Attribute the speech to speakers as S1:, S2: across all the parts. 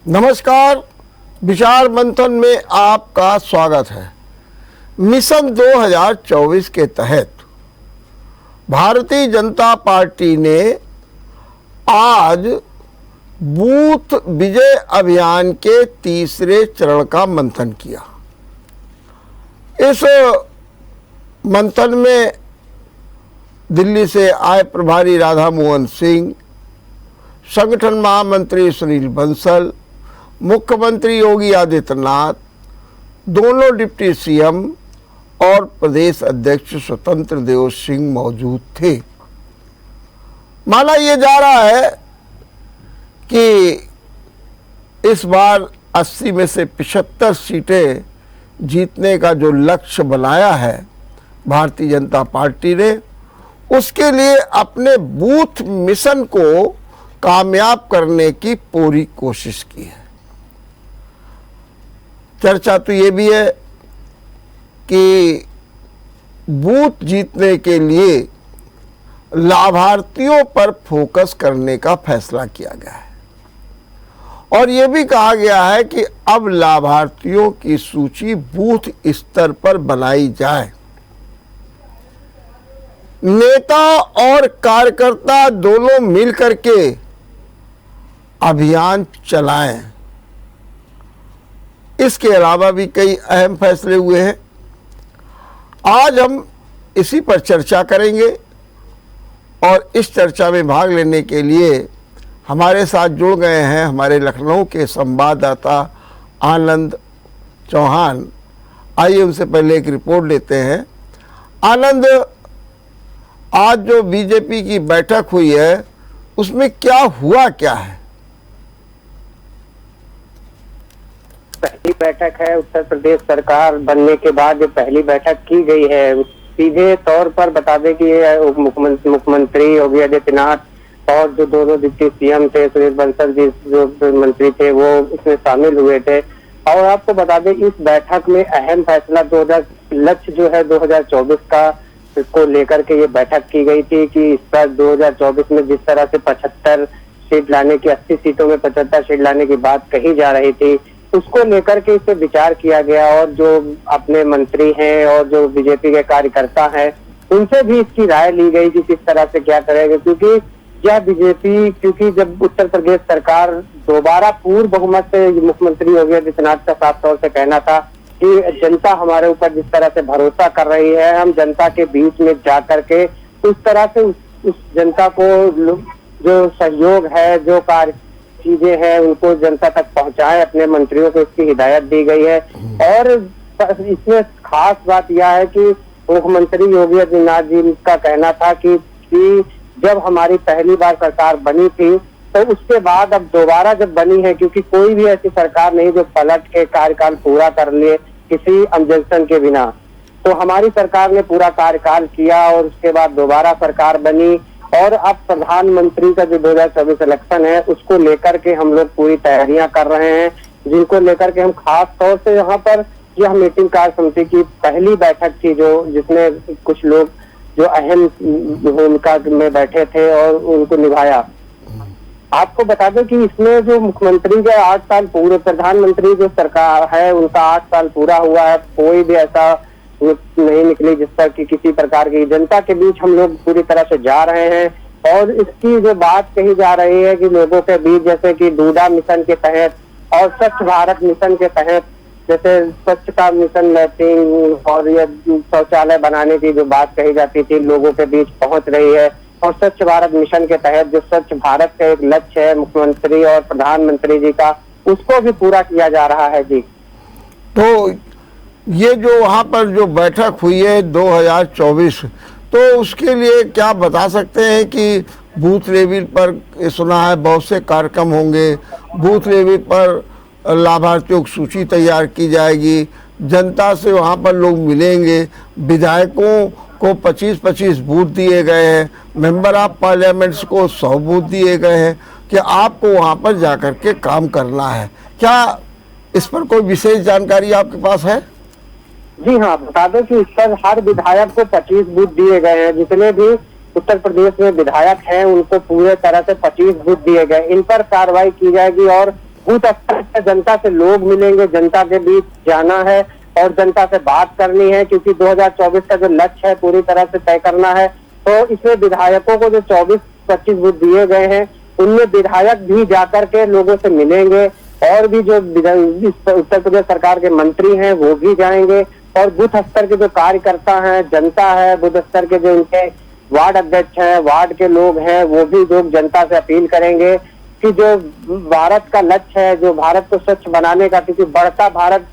S1: नमस्कार। विचार मंथन में आपका स्वागत है। मिशन 2024 के तहत भारतीय जनता पार्टी ने आज बूथ विजय अभियान के तीसरे चरण का मंथन किया। इस मंथन में दिल्ली से आए प्रभारी राधा मोहन सिंह, संगठन महामंत्री सुनील बंसल, मुख्यमंत्री योगी आदित्यनाथ, दोनों डिप्टी सीएम और प्रदेश अध्यक्ष स्वतंत्र देव सिंह मौजूद थे। माना यह जा रहा है कि इस बार 80 में से 75 सीटें जीतने का जो लक्ष्य बनाया है भारतीय जनता पार्टी ने, उसके लिए अपने बूथ मिशन को कामयाब करने की पूरी कोशिश की है। चर्चा तो ये भी है कि बूथ जीतने के लिए लाभार्थियों पर फोकस करने का फैसला किया गया है और ये भी कहा गया है कि अब लाभार्थियों की सूची बूथ स्तर पर बनाई जाए। नेता और कार्यकर्ता दोनों मिलकर के अभियान चलाएं। इसके अलावा भी कई अहम फैसले हुए हैं। आज हम इसी पर चर्चा करेंगे और इस चर्चा में भाग लेने के लिए हमारे साथ जुड़ गए हैं हमारे लखनऊ के संवाददाता आनंद चौहान। आइए उनसे पहले एक रिपोर्ट लेते हैं। आनंद, आज जो बीजेपी की बैठक हुई है उसमें क्या हुआ, क्या है?
S2: पहली बैठक है उत्तर प्रदेश सरकार बनने के बाद जो पहली बैठक की गई है, सीधे तौर पर बता दें कि ये मुख्यमंत्री योगी आदित्यनाथ और जो दोनों डिप्टी सीएम थे सुनील बंसल जी जो मंत्री थे वो इसमें शामिल हुए थे। और आपको बता दें इस बैठक में अहम फैसला लक्ष्य जो है 2024 का को लेकर के ये बैठक की गई थी कि इस बार 2024 में जिस तरह से 75 सीट लाने की 80 सीटों में 75 सीट लाने की बात कही जा रही थी, उसको लेकर के इस पे विचार किया गया और जो अपने मंत्री हैं और जो बीजेपी के कार्यकर्ता हैं उनसे भी इसकी राय ली गई कि किस तरह से क्या करेंगे। क्योंकि जब उत्तर प्रदेश सरकार दोबारा पूर्ण बहुमत से मुख्यमंत्री योगी आदित्यनाथ का साफ तौर से कहना था कि जनता हमारे ऊपर जिस तरह से भरोसा कर रही है, हम जनता के बीच में जा करके उस तरह से उस जनता को जो सहयोग है, जो कार्य चीजें हैं उनको जनता तक पहुंचाएं, अपने मंत्रियों को इसकी हिदायत दी गई है। और इसमें खास बात यह है कि मुख्यमंत्री योगी आदित्यनाथ जी का कहना था कि जब हमारी पहली बार सरकार बनी थी तो उसके बाद अब दोबारा जब बनी है, क्योंकि कोई भी ऐसी सरकार नहीं जो पलट के कार्यकाल पूरा कर ले किसी ऑब्जेक्शन के बिना, तो हमारी सरकार ने पूरा कार्यकाल किया और उसके बाद दोबारा सरकार बनी। और अब प्रधानमंत्री का जो 2024 इलेक्शन है उसको लेकर के हम लोग पूरी तैयारियां कर रहे हैं, जिनको लेकर के हम खास तौर से यहाँ पर यह मीटिंग कार्य समिति की पहली बैठक थी जिसमें कुछ लोग जो अहम भूमिका में बैठे थे और उनको निभाया। आपको बता दें कि इसमें जो मुख्यमंत्री के 8 साल पूरे, प्रधानमंत्री जो सरकार है उनका 8 साल पूरा हुआ है, कोई भी ऐसा नहीं निकली जिस पर कि किसी प्रकार की जनता के बीच हम लोग पूरी तरह से जा रहे हैं। और इसकी जो बात कही जा रही है कि लोगों के बीच, जैसे कि डूडा मिशन के तहत और स्वच्छ भारत मिशन के तहत, जैसे स्वच्छता मिशन लैट्रिन और ये शौचालय बनाने की जो बात कही जाती थी लोगों के बीच पहुंच रही है। और स्वच्छ भारत मिशन के तहत जो स्वच्छ भारत का एक लक्ष्य है मुख्यमंत्री और प्रधानमंत्री जी का, उसको भी पूरा किया जा रहा है जी।
S1: तो ये जो वहाँ पर जो बैठक हुई है 2024, तो उसके लिए क्या बता सकते हैं कि बूथ लेवल पर सुना है बहुत से कार्यक्रम होंगे, बूथ लेवल पर लाभार्थियों की सूची तैयार की जाएगी, जनता से वहाँ पर लोग मिलेंगे, विधायकों को 25-25 बूथ दिए गए हैं, मेंबर ऑफ पार्लियामेंट्स को 100 बूथ दिए गए हैं कि आपको वहाँ पर जाकर के काम करना है। क्या इस पर कोई विशेष जानकारी आपके पास है?
S2: जी हाँ, बता दें कि इस पर हर विधायक को 25 बूथ दिए गए हैं। जितने भी उत्तर प्रदेश में विधायक हैं उनको पूरे तरह से 25 बूथ दिए गए, इन पर कार्रवाई की जाएगी और बूथ स्तर पर जनता से लोग मिलेंगे, जनता के बीच जाना है और जनता से बात करनी है, क्योंकि 2024 का जो लक्ष्य है पूरी तरह से तय करना है। तो इसमें विधायकों को जो 24-25 बूथ दिए गए हैं, उनमें विधायक भी जाकर के लोगों से मिलेंगे और भी जो उत्तर प्रदेश सरकार के मंत्री हैं वो भी जाएंगे और बूथ स्तर के जो कार्यकर्ता हैं, जनता है, बूथ स्तर के जो उनके वार्ड अध्यक्ष हैं, वार्ड के लोग हैं, वो भी लोग जनता से अपील करेंगे कि जो भारत का लक्ष्य है, जो भारत को स्वच्छ बनाने का, क्योंकि बढ़ता भारत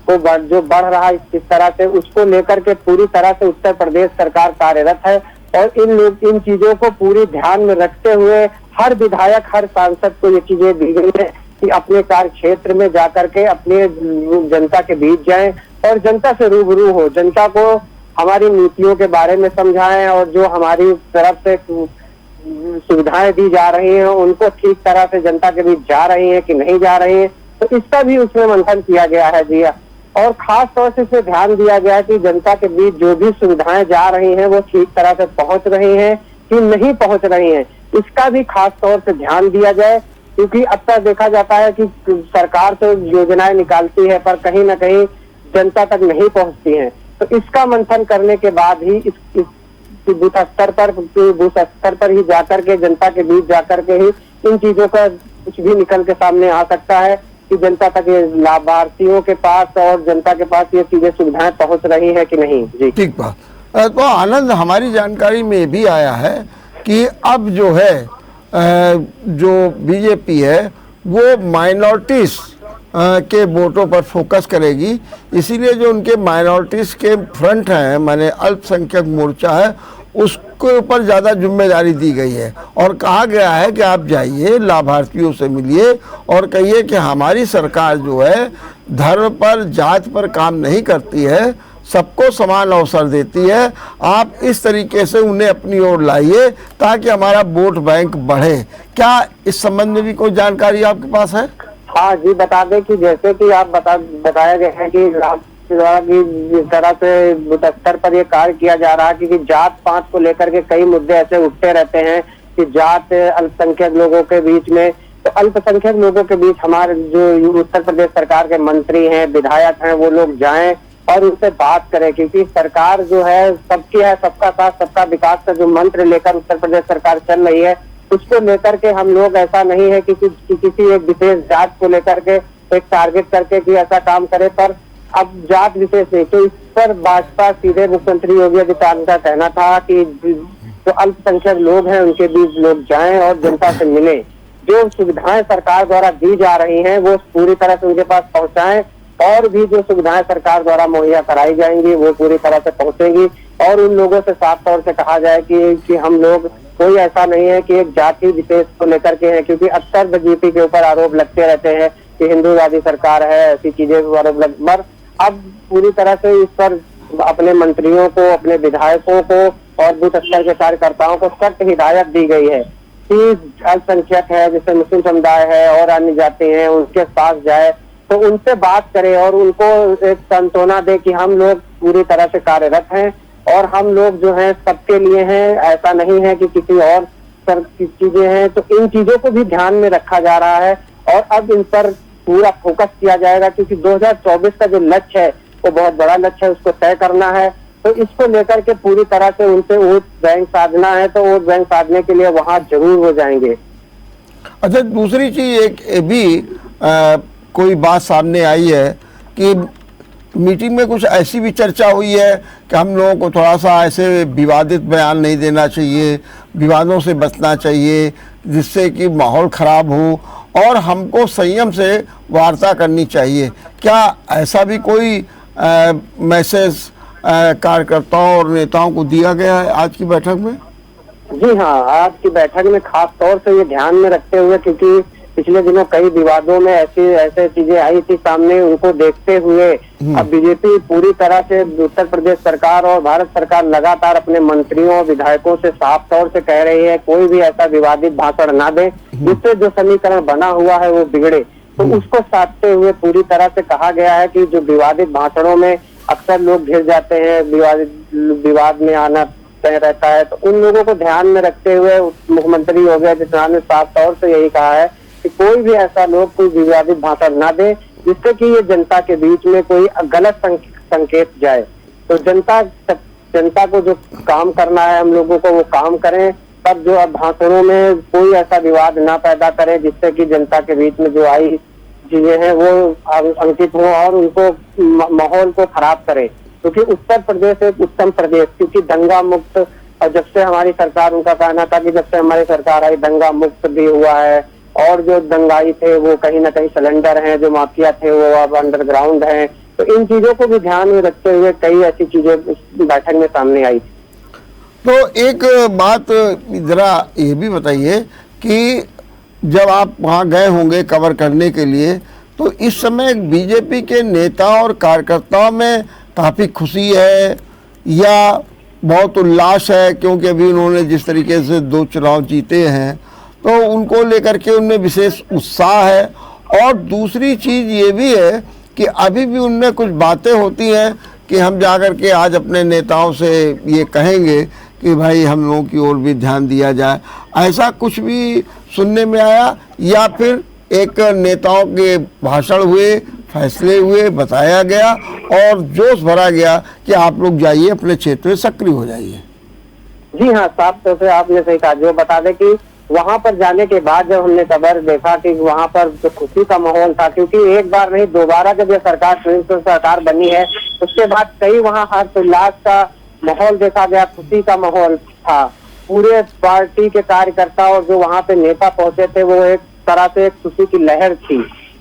S2: को जो बढ़ रहा है इस तरह से, उसको लेकर के पूरी तरह से उत्तर प्रदेश सरकार कार्यरत है और इन चीजों को पूरी ध्यान में रखते हुए हर विधायक, हर सांसद को ये चीजें दी गई है कि अपने कार्य क्षेत्र में जाकर के अपने जनता के बीच जाएं और जनता से रूबरू हो, जनता को हमारी नीतियों के बारे में समझाएं और जो हमारी तरफ से सुविधाएं दी जा रही हैं उनको ठीक तरह से जनता के बीच जा रही हैं कि नहीं जा रही हैं, तो इसका भी उसमें मंथन किया गया है जी। और खास तौर से इसमें ध्यान दिया गया है कि जनता के बीच जो भी सुविधाएं जा रही हैं वो ठीक तरह से पहुंच रही हैं कि नहीं पहुंच रही हैं, इसका भी खास तौर से ध्यान दिया जाए, क्योंकि अक्सर देखा जाता है कि सरकार तो योजनाएं निकालती है पर कहीं ना कहीं जनता तक नहीं पहुंचती हैं। तो इसका मंथन करने के बाद ही इस बूथ स्तर पर ही जाकर के जनता के बीच जाकर के ही इन चीजों का कुछ भी निकल के सामने आ सकता है कि जनता तक ये लाभार्थियों के पास और जनता के पास ये चीजें सुविधाएं पहुंच रही है कि नहीं। जी
S1: ठीक बात। तो आनंद, हमारी जानकारी में भी आया है कि अब जो है जो बीजेपी है वो माइनॉरिटीज के वोटों पर फोकस करेगी, इसीलिए जो उनके माइनॉरिटीज के फ्रंट हैं, माने अल्पसंख्यक मोर्चा है, उसके ऊपर ज़्यादा जिम्मेदारी दी गई है और कहा गया है कि आप जाइए, लाभार्थियों से मिलिए और कहिए कि हमारी सरकार जो है धर्म पर, जात पर काम नहीं करती है, सबको समान अवसर देती है। आप इस तरीके से उन्हें अपनी ओर लाइए ताकि हमारा वोट बैंक बढ़े। क्या इस संबंध में भी कोई जानकारी आपके पास है?
S2: हाँ जी, बता दें कि जैसे कि आप बताया गया है कि जिस तरह से बूथ स्तर पर ये कार्य किया जा रहा है कि जात पात को लेकर के कई मुद्दे ऐसे उठते रहते हैं कि जात अल्पसंख्यक लोगों के बीच में, तो अल्पसंख्यक लोगों के बीच हमारे जो उत्तर प्रदेश सरकार के मंत्री हैं, विधायक हैं, वो लोग जाएं और उनसे बात करें, क्योंकि सरकार जो है सबकी है, सबका साथ सबका विकास का जो मंत्र लेकर उत्तर प्रदेश सरकार चल रही है, उसको लेकर के हम लोग ऐसा नहीं है कि किसी एक विशेष जात को लेकर के एक टारगेट करके कि ऐसा काम करे, पर अब जात विशेष नहीं। तो इस पर भाजपा सीधे मुख्यमंत्री योगी आदित्यनाथ का कहना था कि जो अल्पसंख्यक लोग हैं उनके बीच लोग जाएं और जनता से मिले, जो सुविधाएं सरकार द्वारा दी जा रही हैं वो पूरी तरह से उनके पास पहुंचाएं और भी जो सुविधाएं सरकार द्वारा मुहैया कराई जाएंगी वो पूरी तरह से पहुंचेंगी और उन लोगों से साफ तौर से कहा जाए कि हम लोग कोई ऐसा नहीं है कि एक जाति विशेष को लेकर के है, क्योंकि अक्सर बीजेपी के ऊपर आरोप लगते रहते हैं कि हिंदूवादी सरकार है, ऐसी चीजें आरोप पर अब पूरी तरह से इस पर अपने मंत्रियों को, अपने विधायकों को और बूथ स्तर के कार्यकर्ताओं को सख्त हिदायत दी गई है कि अल्पसंख्यक है, जैसे मुस्लिम समुदाय है और अन्य जाति हैं, उनके पास जाए तो उनसे बात करें और उनको एक सांत्वना दे कि हम लोग पूरी तरह से कार्यरत हैं और हम लोग जो हैं सबके लिए हैं, ऐसा नहीं है कि किसी और चीजें हैं। तो इन चीजों को भी ध्यान में रखा जा रहा है और अब इन पर पूरा फोकस किया जाएगा, क्योंकि 2024 का जो लक्ष्य है वो बहुत बड़ा लक्ष्य है, उसको तय करना है। तो इसको लेकर के पूरी तरह से उनसे वोट बैंक साधना है, तो वोट बैंक साधने के लिए वहां जरूर हो जाएंगे।
S1: अच्छा, दूसरी चीज एक भी कोई बात सामने आई है कि मीटिंग में कुछ ऐसी भी चर्चा हुई है कि हम लोगों को थोड़ा सा ऐसे विवादित बयान नहीं देना चाहिए, विवादों से बचना चाहिए जिससे कि माहौल खराब हो और हमको संयम से वार्ता करनी चाहिए। क्या ऐसा भी कोई मैसेज कार्यकर्ताओं और नेताओं को दिया गया है आज की बैठक में?
S2: जी हाँ, आज की बैठक में खास तौर से ये ध्यान में रखते हुए, क्योंकि पिछले दिनों कई विवादों में ऐसे चीजें आई थी सामने, उनको देखते हुए अब बीजेपी पूरी तरह से उत्तर प्रदेश सरकार और भारत सरकार लगातार अपने मंत्रियों और विधायकों से साफ तौर से कह रही है कोई भी ऐसा विवादित भाषण ना दे जिससे जो समीकरण बना हुआ है वो बिगड़े। तो उसको साधते हुए पूरी तरह से कहा गया है कि जो विवादित भाषणों में अक्सर लोग घिर जाते हैं, विवाद में आना तय रहता है, तो उन लोगों को ध्यान में रखते हुए मुख्यमंत्री योगी आदित्यनाथ ने साफ तौर से यही कहा है कि कोई भी ऐसा लोग कोई विवादित भाषण ना दे जिससे कि ये जनता के बीच में कोई गलत संकेत जाए। तो जनता को जो काम करना है हम लोगों को वो काम करें, पर जो अब भाषणों में कोई ऐसा विवाद ना पैदा करें जिससे कि जनता के बीच में जो आई चीजें हैं वो अंकित हो और उनको माहौल को खराब करे। क्योंकि उत्तर प्रदेश एक उत्तम प्रदेश, क्योंकि दंगा मुक्त, और जब से हमारी सरकार, उनका कहना था कि जब से हमारी सरकार आई दंगा मुक्त भी हुआ है, और जो दंगाई थे वो कहीं ना कहीं सिलेंडर हैं, जो माफिया थे वो अब अंडरग्राउंड हैं। तो इन चीजों को भी ध्यान में रखते हुए कई ऐसी चीजें इस बैठक में सामने आई थी।
S1: तो एक बात जरा ये भी बताइए कि जब आप वहाँ गए होंगे कवर करने के लिए, तो इस समय बीजेपी के नेता और कार्यकर्ताओं में काफ़ी खुशी है या बहुत उल्लास है, क्योंकि अभी उन्होंने जिस तरीके से 2 चुनाव जीते हैं तो उनको लेकर के उनमें विशेष उत्साह है। और दूसरी चीज़ ये भी है कि अभी भी उनमें कुछ बातें होती हैं कि हम जाकर के आज अपने नेताओं से ये कहेंगे कि भाई हम लोगों की ओर भी ध्यान दिया जाए। ऐसा कुछ भी सुनने में आया या फिर एक नेताओं के भाषण हुए, फैसले हुए, बताया गया और जोश भरा गया कि आप लोग जाइए अपने क्षेत्र में सक्रिय हो जाइए?
S2: जी हाँ, साफ तौर से आपने सही कहा। जो बता दें कि वहां पर जाने के बाद जब हमने खबर देखा कि वहां पर जो खुशी का माहौल था, क्योंकि एक बार नहीं दोबारा जब ये सरकार संयुक्त सरकार बनी है उसके बाद कई वहां हर्षोल्लास का माहौल देखा गया, खुशी का माहौल था। पूरे पार्टी के कार्यकर्ता और जो वहां पे नेता पहुंचे थे वो एक तरह से एक खुशी की लहर थी,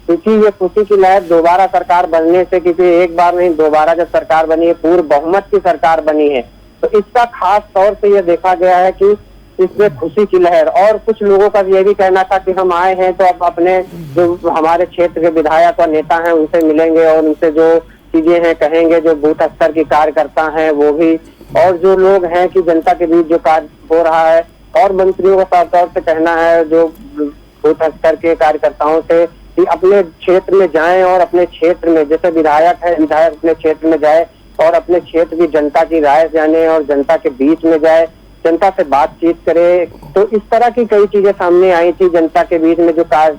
S2: क्योंकि ये खुशी की लहर दोबारा सरकार बनने से, क्योंकि एक बार नहीं दोबारा जब सरकार बनी है, पूर्ण बहुमत की सरकार बनी है, तो इसका खास तौर से ये देखा गया है कि इसमें खुशी की लहर। और कुछ लोगों का ये भी कहना था कि हम आए हैं तो अब अपने जो हमारे क्षेत्र के विधायक और नेता हैं उनसे मिलेंगे और उनसे जो चीजें हैं कहेंगे, जो बूथ स्तर के कार्यकर्ता हैं वो भी, और जो लोग हैं कि जनता के बीच जो कार्य हो रहा है, और मंत्रियों का साफ तौर से कहना है जो बूथ स्तर के कार्यकर्ताओं से कि अपने क्षेत्र में जाएं और अपने क्षेत्र में जैसे विधायक है, विधायक अपने क्षेत्र में जाए और अपने क्षेत्र की जनता की राय जाने और जनता के बीच में जाए, जनता से बातचीत करे। तो इस तरह की कई चीजें सामने आई थी। जनता के बीच में जो कार्य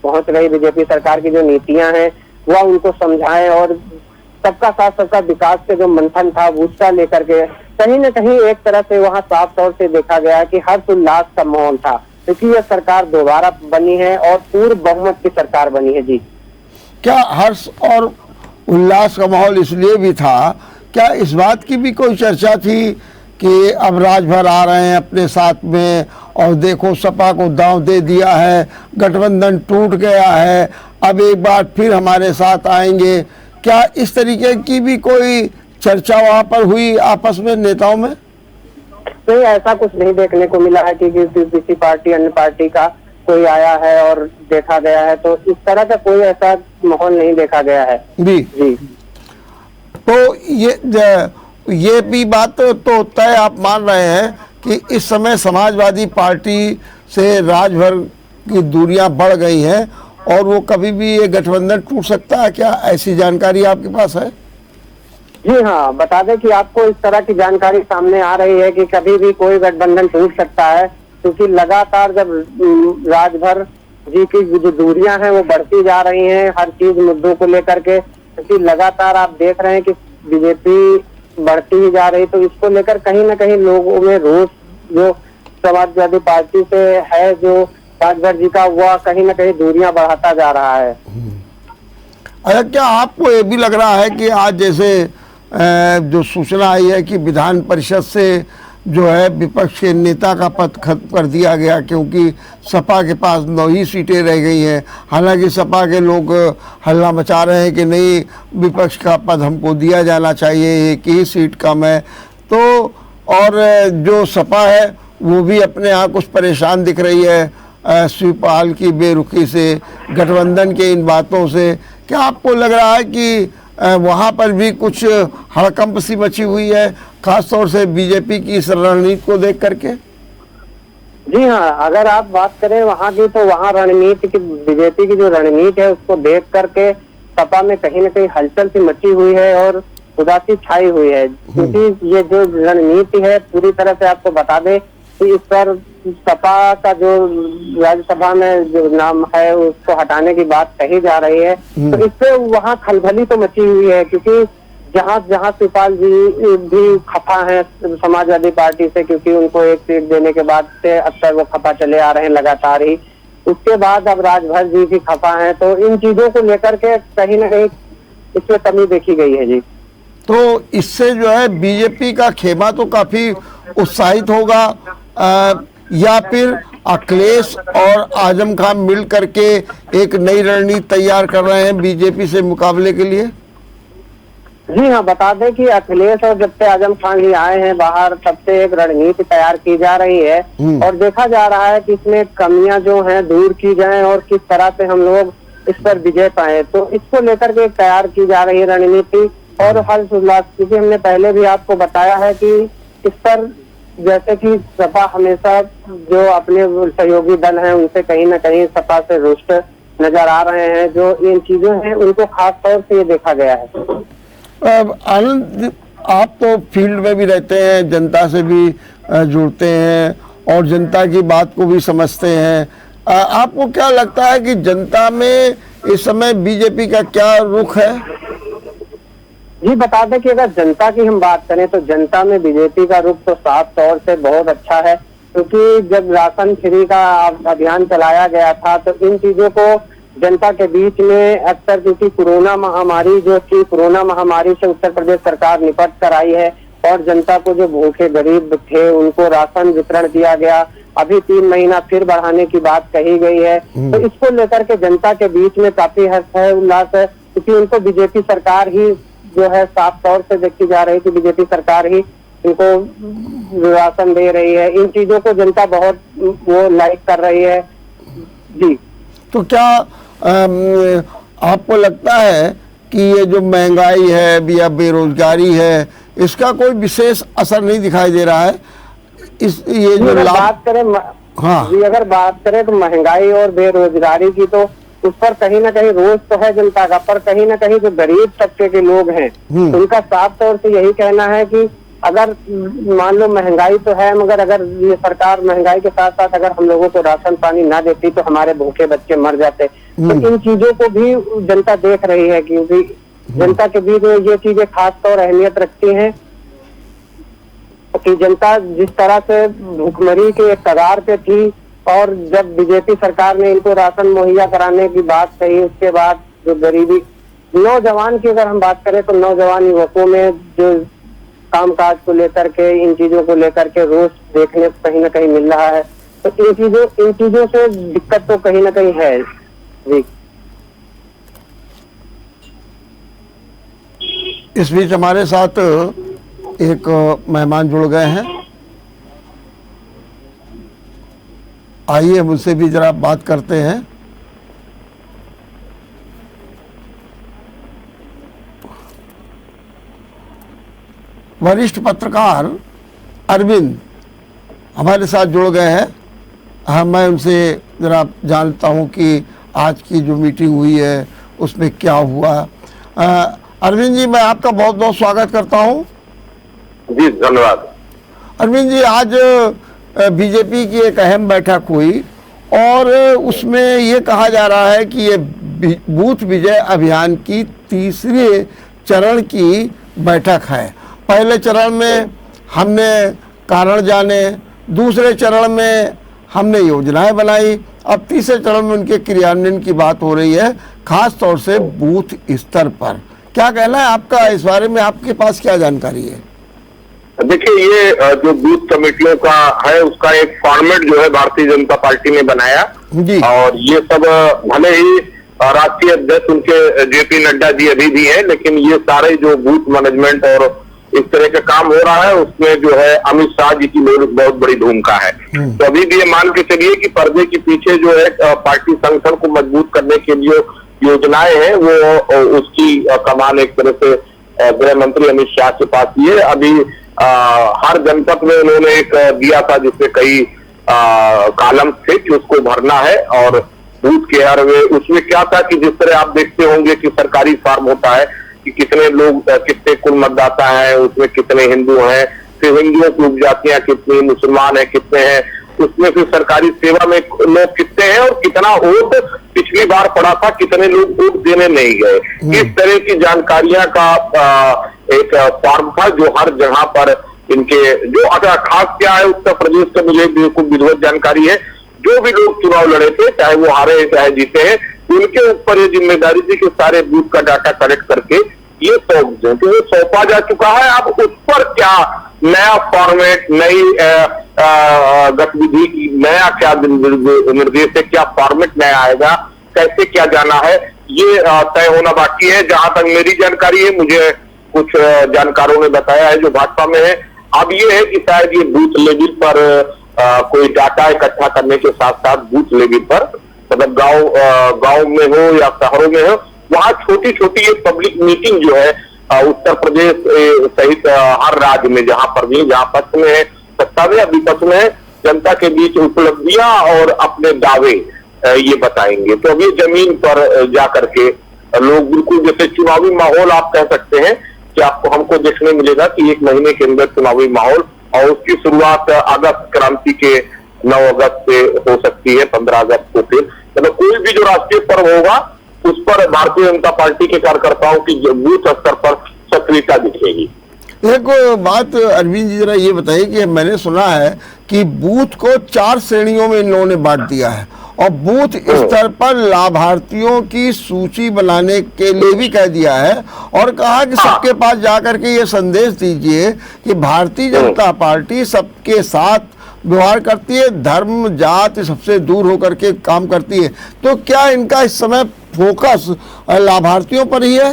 S2: पहुंच रही बीजेपी सरकार की जो नीतियां हैं वह उनको समझाएं और सबका साथ सबका विकास के जो मंथन था उसका लेकर के कहीं न कहीं एक तरह से वहां साफ तौर से देखा गया कि हर्ष उल्लास का माहौल था, क्योंकि यह सरकार दोबारा बनी है और पूर्ण बहुमत की सरकार बनी है। जी, क्या
S1: हर्ष और उल्लास का माहौल इसलिए भी था, क्या इस बात की भी कोई चर्चा थी कि अब राजभर आ रहे हैं अपने साथ में और देखो सपा को दांव दे दिया है, गठबंधन टूट गया है, अब एक बार फिर हमारे साथ आएंगे? क्या इस तरीके की भी कोई चर्चा वहां पर हुई आपस में नेताओं में?
S2: नहीं, ऐसा कुछ नहीं देखने को मिला है कि किसी पार्टी अन्य पार्टी का कोई आया है और देखा गया है, तो इस तरह का कोई ऐसा माहौल नहीं देखा गया है। जी।
S1: तो ये भी बात तो तय आप मान रहे हैं कि इस समय समाजवादी पार्टी से राजभर की दूरियां बढ़ गई हैं और वो कभी भी ये गठबंधन टूट सकता है? क्या ऐसी जानकारी आपके पास है?
S2: जी हाँ, बता दें कि आपको इस तरह की जानकारी सामने आ रही है कि कभी भी कोई गठबंधन टूट सकता है, क्योंकि लगातार जब राजभर जी की जो दूरियां हैं वो बढ़ती जा रही हैं हर चीज मुद्दों को लेकर के, क्योंकि लगातार आप देख रहे हैं कि बीजेपी बढ़ती ही जा रही, तो इसको लेकर कहीं ना कहीं लोगों में रोष जो समाजवादी पार्टी से है, जो राजभर जी का, वह कहीं ना कहीं दूरियां बढ़ाता जा रहा है।
S1: अच्छा, क्या आपको ये भी लग रहा है कि आज जैसे जो सूचना आई है कि विधान परिषद से जो है विपक्ष के नेता का पद खत्म कर दिया गया, क्योंकि सपा के पास 9 ही सीटें रह गई हैं, हालांकि सपा के लोग हल्ला मचा रहे हैं कि नहीं विपक्ष का पद हमको दिया जाना चाहिए, एक ही सीट कम है। तो और जो सपा है वो भी अपने यहाँ कुछ परेशान दिख रही है शिवपाल की बेरुखी से, गठबंधन के इन बातों से। क्या आपको लग रहा है कि वहाँ पर भी कुछ हड़कंप सी मची हुई है, खासतौर से बीजेपी की इस रणनीति को देख करके?
S2: जी हाँ, अगर आप बात करें वहाँ की, तो वहाँ रणनीति की, बीजेपी की जो रणनीति है उसको देख करके सपा में कहीं न कहीं हलचल सी मची हुई है और उदासी छाई हुई है, क्योंकि ये जो रणनीति है पूरी तरह से आपको बता दें कि इस पर सपा का जो राज्यसभा में जो नाम है उसको हटाने की बात कही जा रही है। तो इससे वहाँ खलबली तो मची हुई है, क्योंकि जहाँ जहाँ शिवपाल जी भी खफा हैं समाजवादी पार्टी से, क्योंकि उनको एक सीट देने के बाद से अक्सर वो खफा चले आ रहे हैं लगातार ही। उसके बाद अब राजभर जी भी खफा हैं, तो इन चीजों को लेकर के कहीं ना कहीं इसमें कमी देखी गई है जी।
S1: तो इससे जो है बीजेपी का खेमा तो काफी उत्साहित होगा, या फिर अखिलेश और आजम खान मिल करके एक नई रणनीति तैयार कर रहे हैं बीजेपी से मुकाबले के लिए?
S2: जी हाँ, बता दें कि अखिलेश और जब से आजम खान जी आए हैं बाहर, तब से एक रणनीति तैयार की जा रही है और देखा जा रहा है कि इसमें कमियां जो हैं दूर की जाएं और किस तरह से हम लोग इस पर विजय पाए। तो इसको लेकर के तैयार की जा रही है रणनीति और हर्ष उल्लास, क्योंकि हमने पहले भी आपको बताया है कि इस पर जैसे कि सपा हमेशा जो अपने सहयोगी दल हैं उनसे कहीं ना कहीं सपा से रुष्ट नजर आ रहे हैं। जो इन चीजों हैं उनको खास तौर से ये देखा गया है।
S1: आनंद, आप तो फील्ड में भी रहते हैं, जनता से भी जुड़ते हैं और जनता की बात को भी समझते हैं। आपको क्या लगता है कि जनता में इस समय बीजेपी का क्या रुख है?
S2: जी बता दें कि अगर जनता की हम बात करें तो जनता में बीजेपी का रुख तो साफ तौर से बहुत अच्छा है, क्योंकि जब राशन फ्री का अभियान चलाया गया था तो इन चीजों को जनता के बीच में अक्सर, क्योंकि कोरोना महामारी जो थी, कोरोना महामारी से उत्तर प्रदेश सरकार निपट कर आई है और जनता को जो भूखे गरीब थे उनको राशन वितरण किया गया। अभी 3 महीना फिर बढ़ाने की बात कही गई है। तो इसको लेकर के जनता के बीच में काफी हर्ष है, उल्लास है, क्योंकि उनको बीजेपी सरकार ही जो है साफ तौर से देखी जा रही है कि बीजेपी सरकार ही इनको राशन दे रही है। इन चीजों को जनता बहुत वो लाइक कर रही है जी।
S1: तो क्या आपको लगता है कि ये जो महंगाई है या बेरोजगारी है, इसका कोई विशेष असर नहीं दिखाई दे रहा है? इस ये जो
S2: बात करें जी, अगर बात करें तो महंगाई और बेरोजगारी की, तो उस पर कहीं ना कहीं रोष तो है जनता का, पर कहीं ना कहीं जो गरीब तबके के लोग हैं उनका साफ तौर से यही कहना है कि अगर मान लो महंगाई तो है, मगर अगर ये सरकार महंगाई के साथ साथ अगर हम लोगों को राशन पानी ना देती तो हमारे भूखे बच्चे मर जाते। तो इन चीजों को भी जनता देख रही है, क्योंकि जनता के बीच में ये चीजें खास तौर अहमियत रखती हैं कि जनता जिस तरह से भूखमरी के कगार पे थी और जब बीजेपी सरकार ने इनको राशन मुहैया कराने की बात कही, उसके बाद जो गरीबी, नौजवान की अगर हम बात करें तो नौजवान युवकों में जो कामकाज को लेकर के, इन चीजों को लेकर के रोष देखने को कहीं ना कहीं मिल रहा है। तो इन चीजों से दिक्कत तो कहीं ना कहीं है जी।
S1: इस बीच हमारे साथ एक मेहमान जुड़ गए हैं, आइए हम उनसे भी जरा बात करते हैं। वरिष्ठ पत्रकार अरविंद हमारे साथ जुड़ गए हैं। मैं उनसे ज़रा जानता हूं कि आज की जो मीटिंग हुई है उसमें क्या हुआ। अरविंद जी, मैं आपका बहुत बहुत स्वागत करता हूं।
S3: जी धन्यवाद।
S1: अरविंद जी, आज बीजेपी की एक अहम बैठक हुई और उसमें ये कहा जा रहा है कि ये बूथ विजय अभियान की तीसरे चरण की बैठक है। पहले चरण में हमने कारण जाने, दूसरे चरण में हमने योजनाएं बनाई, अब तीसरे चरण में उनके क्रियान्वयन की बात हो रही है, खास तौर से बूथ स्तर पर। क्या कहना है आपका इस बारे में? आपके पास क्या जानकारी है?
S3: देखिए, ये जो बूथ कमेटियों का है उसका एक फॉर्मेट जो है भारतीय जनता पार्टी ने बनाया
S1: जी।
S3: और ये सब भले ही राष्ट्रीय अध्यक्ष उनके जेपी नड्डा जी अभी भी है, लेकिन ये सारे जो बूथ मैनेजमेंट और इस तरह का काम हो रहा है उसमें जो है अमित शाह जी की बहुत बड़ी भूमिका है। तो अभी भी ये मान के चलिए कि पर्दे के पीछे जो है पार्टी संगठन को मजबूत करने के लिए योजनाएं हैं वो उसकी कमान एक तरह से गृह मंत्री अमित शाह के पास ही है। अभी हर जनपद में उन्होंने एक दिया था जिसमें कई कॉलम थे कि उसको भरना है और बूथ के हर वे उसमें क्या था कि जिस तरह आप देखते होंगे कि सरकारी फॉर्म होता है कि कितने लोग, कितने कुल मतदाता हैं, उसमें कितने हिंदू हैं, फिर हिंदुओं की उपजातियां कितनी, मुसलमान है कितने हैं, उसमें फिर सरकारी सेवा में लोग कितने हैं और कितना वोट पिछली बार पड़ा था, कितने लोग वोट देने नहीं गए। इस तरह की जानकारियां का एक फॉर्म था जो हर जगह पर इनके जो अगर खास क्या है उत्तर प्रदेश का मुझे बिल्कुल विधिवत जानकारी है, जो भी लोग चुनाव लड़े थे चाहे वो हारे चाहे जीते हैं, उनके ऊपर ये जिम्मेदारी थी कि सारे बूथ का डाटा कलेक्ट करके ये सौंप दें। तो ये सौंपा जा चुका है। अब उस पर क्या नया फॉर्मेट, नई गतिविधि की नया क्या निर्देश है, क्या फॉर्मेट नया आएगा, कैसे क्या जाना है, ये तय होना बाकी है। जहां तक मेरी जानकारी है, मुझे कुछ जानकारों ने बताया है जो भाजपा में है, अब ये है कि शायद ये बूथ लेवल पर कोई डाटा इकट्ठा करने के साथ साथ बूथ लेवल पर, मतलब गांव में हो या शहरों में हो, वहां छोटी छोटी ये पब्लिक मीटिंग जो है उत्तर प्रदेश सहित हर राज्य में जहां पर भी, जहां पक्ष में है सत्ता में या विपक्ष में है, जनता के बीच उपलब्धियां और अपने दावे ये बताएंगे। तो अभी जमीन पर जा करके लोग बिल्कुल जैसे चुनावी माहौल आप कह सकते हैं कि आपको हमको देखने मिलेगा कि 1 महीने के अंदर चुनावी माहौल, और उसकी शुरुआत अगस्त क्रांति के 9 अगस्त से हो सकती है, 15 अगस्त को फिर मतलब कोई भी जो राष्ट्रीय पर्व होगा उस पर भारतीय जनता पार्टी के कार्यकर्ताओं की बूथ स्तर पर सक्रियता दिखेगी।
S1: एक बात अरविंद जी जरा ये बताइए कि मैंने सुना है कि बूथ को 4 श्रेणियों में इन लोगों ने बांट दिया है और बूथ स्तर पर लाभार्थियों की सूची बनाने के लिए भी कह दिया है और कहा कि सबके पास जाकर के ये संदेश दीजिए कि भारतीय जनता पार्टी सबके साथ व्यवहार करती है, धर्म जाति सबसे दूर होकर के काम करती है। तो क्या इनका इस समय फोकस लाभार्थियों पर ही है?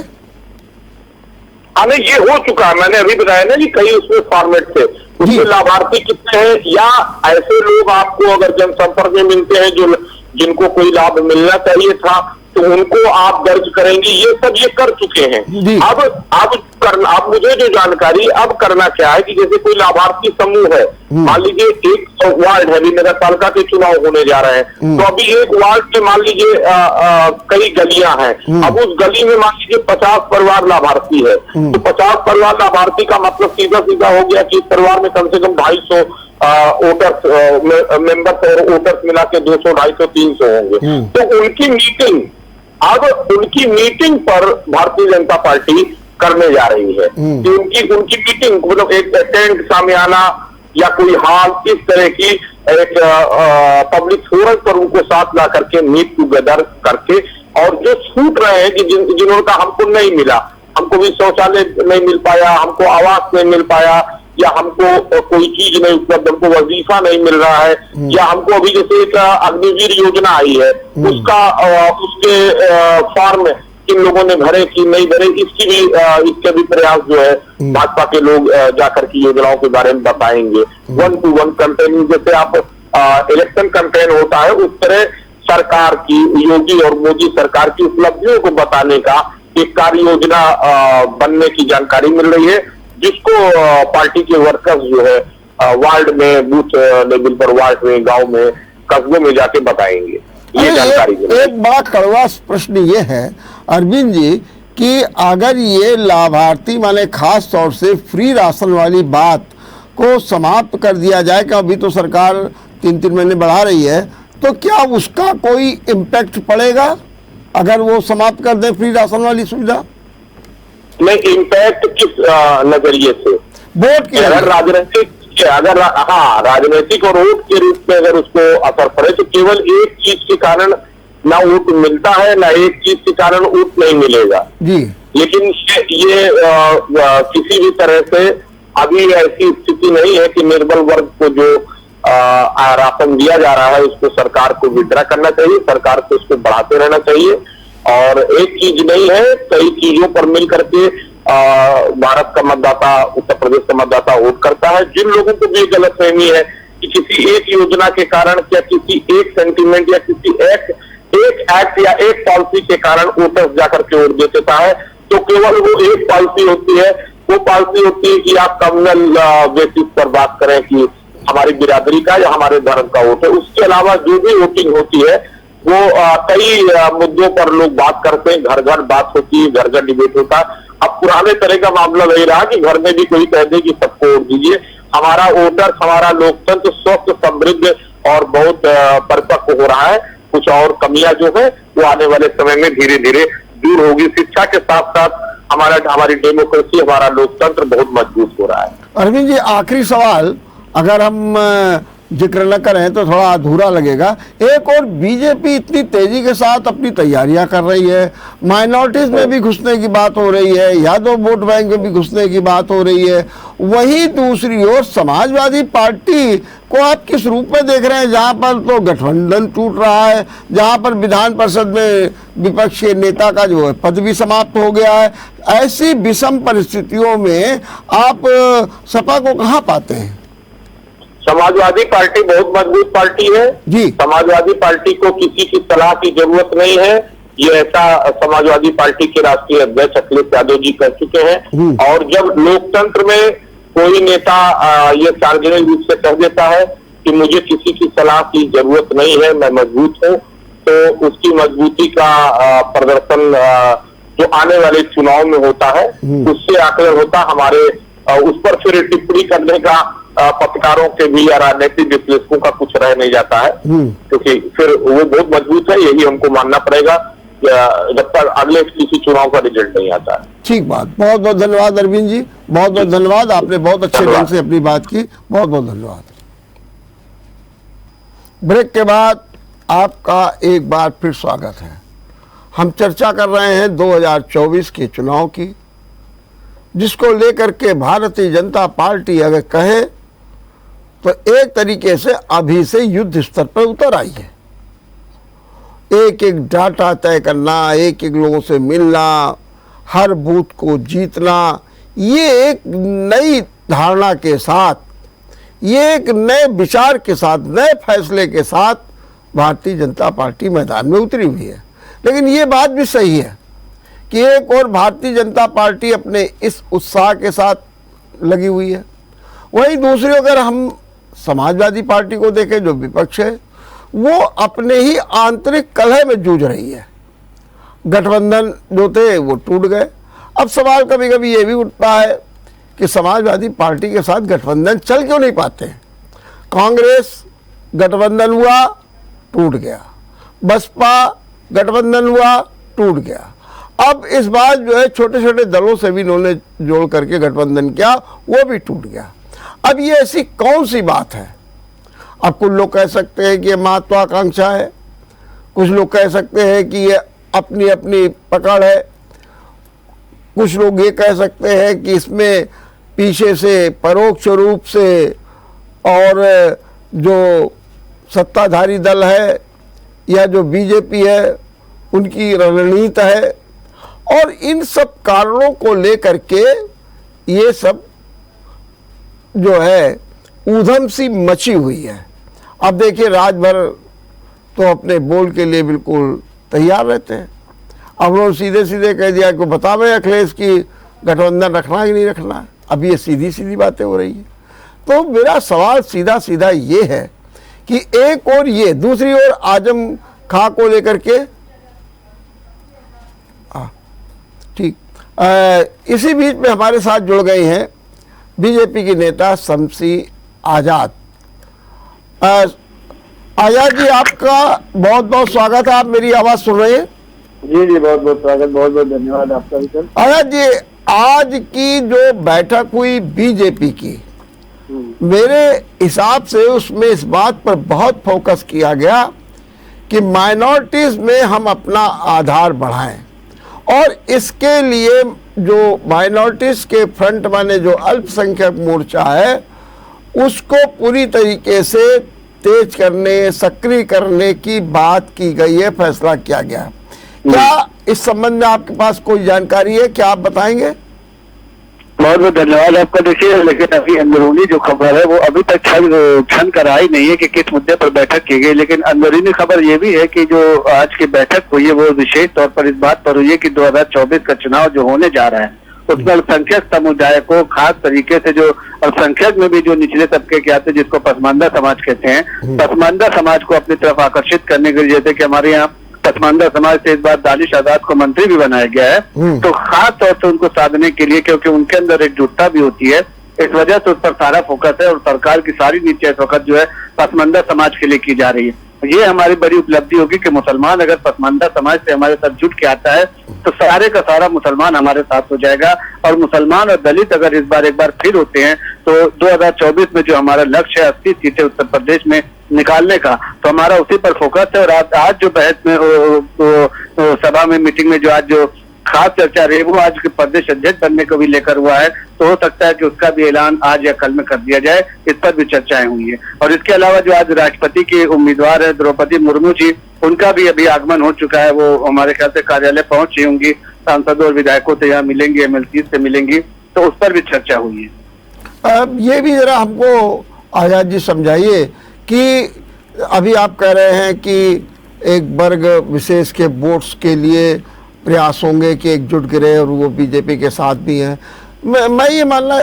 S3: नहीं, ये हो चुका है। मैंने अभी बताया ना कि कई उसमें फॉर्मेट थे, उसमें लाभार्थी कितने हैं या ऐसे लोग आपको अगर जनसंपर्क में मिलते हैं जो जिनको कोई लाभ मिलना चाहिए था तो उनको आप दर्ज करेंगे, ये सब ये कर चुके हैं। अब मुझे जो जानकारी अब करना क्या है कि जैसे कोई लाभार्थी समूह है, मान लीजिए एक वार्ड है, अभी नगर पालिका के चुनाव होने जा रहे हैं, तो अभी एक वार्ड में मान लीजिए कई गलियां हैं, अब उस गली में मान लीजिए 50 परिवार लाभार्थी है, तो 50 परिवार लाभार्थी का मतलब सीधा सीधा हो गया कि इस परिवार में कम से कम 250 वोटर्स मेंबर्स और वोटर्स मिला के 200, 250, 300 होंगे। तो उनकी मीटिंग पर भारतीय जनता पार्टी करने जा रही है कि उनकी मीटिंग मतलब एक टेंट, सामियाना या कोई हाल, इस तरह की एक पब्लिक फोरम पर उनको साथ ला करके मीट टूगेदर करके, और जो छूट रहे हैं कि जिन्होंने कहा हमको नहीं मिला, हमको भी शौचालय नहीं मिल पाया, हमको आवास नहीं मिल पाया, या हमको कोई चीज नहीं उपलब्ध, हमको वजीफा नहीं मिल रहा है, या हमको अभी जैसे एक अग्निवीर योजना आई है उसके फॉर्म किन लोगों ने भरे कि नहीं भरे, इसके भी प्रयास जो है भाजपा के लोग जाकर की योजनाओं के बारे में बताएंगे। 1-to-1 कैंपेनिंग जैसे आप इलेक्शन कैंपेन होता है उस तरह सरकार की, योगी और मोदी सरकार की उपलब्धियों को बताने का एक कार्य योजना बनने की जानकारी मिल रही है, जिसको पार्टी के वर्कर्स जो है वार्ड में, बूथ लेवल पर वार्ड में, गांव में, कस्बों में जाके बताएंगे। ये जानकारी
S1: एक बड़ा कड़वा प्रश्न ये है अरविंद जी कि अगर ये लाभार्थी माने खास तौर से फ्री राशन वाली बात को समाप्त कर दिया जाए, कि अभी तो सरकार 3-3 महीने बढ़ा रही है, तो क्या उसका कोई इम्पैक्ट पड़ेगा अगर वो समाप्त कर दे फ्री राशन वाली सुविधा?
S3: नहीं, इम्पैक्ट किस नजरिए से?
S1: वोट के
S3: अगर राजनीतिक और वोट के रूप में अगर उसको असर पड़े तो केवल एक चीज के कारण ना वोट मिलता है, ना एक चीज के कारण वोट नहीं मिलेगा
S1: जी।
S3: लेकिन ये किसी भी तरह से अभी ऐसी स्थिति नहीं है कि निर्बल वर्ग को जो राशन दिया जा रहा है उसको सरकार को विड्रा करना चाहिए, सरकार को उसको बढ़ाते रहना चाहिए। और एक चीज नहीं है, कई चीजों पर मिल करके भारत का मतदाता, उत्तर प्रदेश का मतदाता वोट करता है। जिन लोगों को भी गलतफहमी है कि किसी एक योजना के कारण या किसी एक सेंटीमेंट या किसी एक एक्ट या एक पॉलिसी के कारण वोटर्स जाकर के वोट दे देता है, तो केवल वो एक पॉलिसी होती है, वो पॉलिसी होती है कि आप कम्युनल बेसिस पर बात करें कि हमारी बिरादरी का या हमारे धर्म का वोट है। उसके अलावा जो भी वोटिंग होती है वो कई मुद्दों पर लोग बात करते हैं, घर घर बात होती है, घर घर डिबेट होता है। अब पुराने तरह का मामला वही रहा कि घर में भी कोई कह दे कि सबको वोट दीजिए, हमारा वोटर्स, हमारा लोकतंत्र स्वस्थ, समृद्ध और बहुत परिपक्व हो रहा है। कुछ और कमियां जो है वो आने वाले समय में धीरे धीरे दूर होगी। शिक्षा के साथ साथ हमारी डेमोक्रेसी, हमारा लोकतंत्र बहुत मजबूत हो रहा है।
S1: अरविंद जी, आखिरी सवाल अगर हम जिक्र न करें तो थोड़ा अधूरा लगेगा। एक और बीजेपी इतनी तेजी के साथ अपनी तैयारियां कर रही है, माइनॉरिटीज में भी घुसने की बात हो रही है, यादव वोट बैंक में भी घुसने की बात हो रही है, वहीं दूसरी ओर समाजवादी पार्टी को आप किस रूप में देख रहे हैं, जहां पर तो गठबंधन टूट रहा है, जहां पर विधान परिषद में विपक्ष के नेता का जो है पद भी समाप्त हो गया है। ऐसी विषम परिस्थितियों में आप सपा को कहां पाते हैं?
S3: समाजवादी पार्टी बहुत मजबूत पार्टी है
S1: जी।
S3: समाजवादी पार्टी को किसी की सलाह की जरूरत नहीं है। ये ऐसा समाजवादी पार्टी के राष्ट्रीय अध्यक्ष अखिलेश यादव जी कह चुके हैं। और जब लोकतंत्र में कोई नेता ये सार्वजनिक रूप से कह देता है कि मुझे किसी की सलाह की जरूरत नहीं है, मैं मजबूत हूँ, तो उसकी मजबूती का प्रदर्शन जो आने वाले चुनाव में होता है उससे आकलन होता। हमारे उस पर फिर टिप्पणी करने का पत्रकारों के भी या राजनीतिक विश्लेषकों का कुछ रह नहीं जाता है, क्योंकि फिर वो बहुत मजबूत है। यही हमको मानना पड़ेगा जब तक अगले किसी चुनाव का रिजल्ट नहीं आता है।
S1: ठीक बात, बहुत बहुत धन्यवाद अरविंद जी, बहुत बहुत धन्यवाद। आपने बहुत अच्छे ढंग से अपनी बात की, बहुत बहुत धन्यवाद। ब्रेक के बाद आपका एक बार फिर स्वागत है। हम चर्चा कर रहे हैं 2024 के चुनाव की, जिसको लेकर के भारतीय जनता पार्टी अगर कहे तो एक तरीके से अभी से युद्ध स्तर पर उतर आई है। एक एक डाटा तय करना, एक एक लोगों से मिलना, हर बूथ को जीतना, ये एक नई धारणा के साथ, ये एक नए विचार के साथ, नए फैसले के साथ भारतीय जनता पार्टी मैदान में उतरी हुई है। लेकिन ये बात भी सही है कि एक और भारतीय जनता पार्टी अपने इस उत्साह के साथ लगी हुई है, वहीं दूसरी अगर हम समाजवादी पार्टी को देखें जो विपक्ष है, वो अपने ही आंतरिक कलह में जूझ रही है। गठबंधन जो थे वो टूट गए। अब सवाल कभी कभी ये भी उठता है कि समाजवादी पार्टी के साथ गठबंधन चल क्यों नहीं पाते हैं। कांग्रेस गठबंधन हुआ, टूट गया, बसपा गठबंधन हुआ, टूट गया। अब इस बार जो है छोटे छोटे दलों से भी इन्होंने जोड़ करके गठबंधन किया, वो भी टूट गया। अब ये ऐसी कौन सी बात है? अब कुछ लोग कह सकते हैं कि ये महत्वाकांक्षा है, कुछ लोग कह सकते हैं कि ये अपनी अपनी पकड़ है, कुछ लोग ये कह सकते हैं कि इसमें पीछे से परोक्ष रूप से और जो सत्ताधारी दल है या जो बीजेपी है उनकी रणनीति है, और इन सब कारणों को लेकर के ये सब जो है ऊधम सी मची हुई है। अब देखिए, रात भर तो अपने बोल के लिए बिल्कुल तैयार रहते हैं। अब उन्होंने सीधे सीधे कह दिया कि बतावे अखिलेश की गठबंधन रखना कि नहीं रखना। अब ये सीधी सीधी बातें हो रही हैं। तो मेरा सवाल सीधा सीधा ये है कि एक और ये, दूसरी ओर आजम खां को लेकर के ठीक इसी बीच में हमारे साथ जुड़ गए हैं बीजेपी के नेता शमसी आज़ाद। आज़ाद जी, आपका बहुत बहुत स्वागत है। आप मेरी आवाज़ सुन रहे हैं?
S2: जी जी, बहुत बहुत स्वागत, बहुत बहुत धन्यवाद आपका भी सर।
S1: आज़ाद जी, आज की जो बैठक हुई बीजेपी की, मेरे हिसाब से उसमें इस बात पर बहुत फोकस किया गया कि माइनॉरिटीज़ में हम अपना आधार बढ़ाएं, और इसके लिए जो माइनॉरिटीज़ के फ्रंट माने जो अल्पसंख्यक मोर्चा है उसको पूरी तरीके से तेज करने, सक्रिय करने की बात की गई है, फैसला किया गया। क्या इस संबंध में आपके पास कोई जानकारी है? क्या आप बताएंगे?
S4: बहुत बहुत धन्यवाद आपका। देखिए, लेकिन अभी अंदरूनी जो खबर है वो अभी तक क्षण कर आई नहीं है कि किस मुद्दे पर बैठक की गई। लेकिन अंदरूनी खबर ये भी है कि जो आज की बैठक हुई है वो विशेष तौर पर इस बात पर हुई है कि 2024 का चुनाव जो होने जा रहा है उसमें अल्पसंख्यक समुदाय को खास तरीके से, जो अल्पसंख्यक में भी जो निचले तबके के आते हैं जिसको पसमानदा समाज कहते हैं, पसमानदा समाज को अपनी तरफ आकर्षित करने के लिए, जैसे कि हमारे यहाँ पसमानदा समाज से इस बार दानिश आजाद को मंत्री भी बनाया गया है, तो खास तौर से उनको साधने के लिए, क्योंकि उनके अंदर एकजुटता भी होती है इस वजह से उस पर सारा फोकस है और सरकार की सारी नीतियां इस वक्त जो है पसमानदा समाज के लिए की जा रही है। ये हमारी बड़ी उपलब्धि होगी कि मुसलमान अगर पसमानदा समाज से हमारे साथ जुट के आता है तो सारे का सारा मुसलमान हमारे साथ हो जाएगा। और मुसलमान और दलित अगर इस बार एक बार फिर होते हैं तो 2024 में जो हमारा लक्ष्य है 80 सीटें उत्तर प्रदेश में निकालने का, तो हमारा उसी पर फोकस है। और आज जो बहस में सभा में मीटिंग में जो आज जो खास चर्चा रही वो आज के प्रदेश अध्यक्ष बनने को भी लेकर हुआ है, तो हो सकता है कि उसका भी ऐलान आज या कल में कर दिया जाए। इस पर भी चर्चाएं हुई है। और इसके अलावा जो आज राष्ट्रपति के उम्मीदवार है द्रौपदी मुर्मू जी, उनका भी अभी आगमन हो चुका है। वो हमारे ख्याल से कार्यालय पहुंच रही होंगी, सांसदों और विधायकों से यहाँ मिलेंगी, MLC से मिलेंगी, तो उस पर भी चर्चा हुई है।
S1: अब ये भी जरा हमको आजाद जी समझाइए कि अभी आप कह रहे हैं कि एक वर्ग विशेष के वोट्स के लिए प्रयास होंगे कि एकजुट गिरे और वो बीजेपी के साथ भी हैं। मैं ये मानना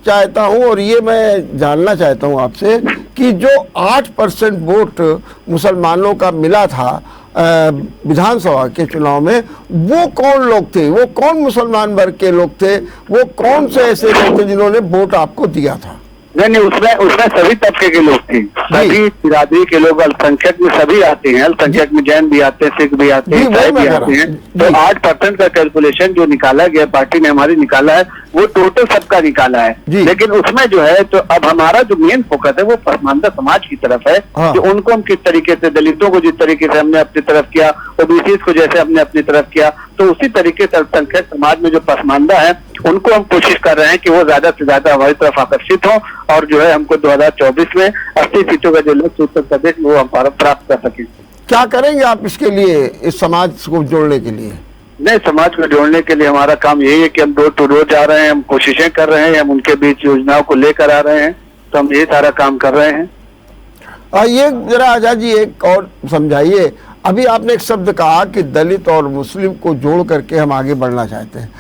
S1: चाहता हूँ और ये मैं जानना चाहता हूँ आपसे कि जो 8% वोट मुसलमानों का मिला था विधानसभा के चुनाव में, वो कौन लोग थे, वो कौन मुसलमान वर्ग के लोग थे, वो कौन से ऐसे लोग थे जिन्होंने वोट आपको दिया था?
S4: नहीं, उसमें सभी तबके के लोग थे, सभी बिरादरी के लोग, अल्पसंख्यक में सभी आते हैं, अल्पसंख्यक में जैन भी आते हैं, सिख भी आते हैं, ईसाई भी आते हैं। तो 8% का कैलकुलेशन जो निकाला गया, पार्टी ने हमारी निकाला है, वो टोटल सबका निकाला है। लेकिन उसमें जो है तो अब हमारा जो मेन फोकस है वो पसमानदा समाज की तरफ है। कि उनको हम किस तरीके से, दलितों को जिस तरीके से हमने अपनी तरफ किया, ओबीसी को जैसे हमने अपनी तरफ किया, तो उसी तरीके से अल्पसंख्यक समाज में जो पसमानदा है उनको हम कोशिश कर रहे हैं कि वो ज्यादा से ज्यादा हमारी तरफ आकर्षित हो और जो है हमको 2024 में 80 सीटों का जो लक्ष्य उत्तर प्रदेश में वो हम प्राप्त कर सकें।
S1: क्या करेंगे आप इसके लिए, इस समाज को जोड़ने के लिए?
S4: नहीं, समाज को जोड़ने के लिए हमारा काम यही है कि हम डोर टू डोर जा रहे हैं, हम कोशिशें कर रहे हैं, हम उनके बीच योजनाओं को लेकर आ रहे हैं, तो हम ये सारा काम कर रहे हैं।
S1: ये जरा आजाद जी एक और समझाइए, अभी आपने एक शब्द कहा कि दलित और मुस्लिम को जोड़ करके हम आगे बढ़ना चाहते हैं।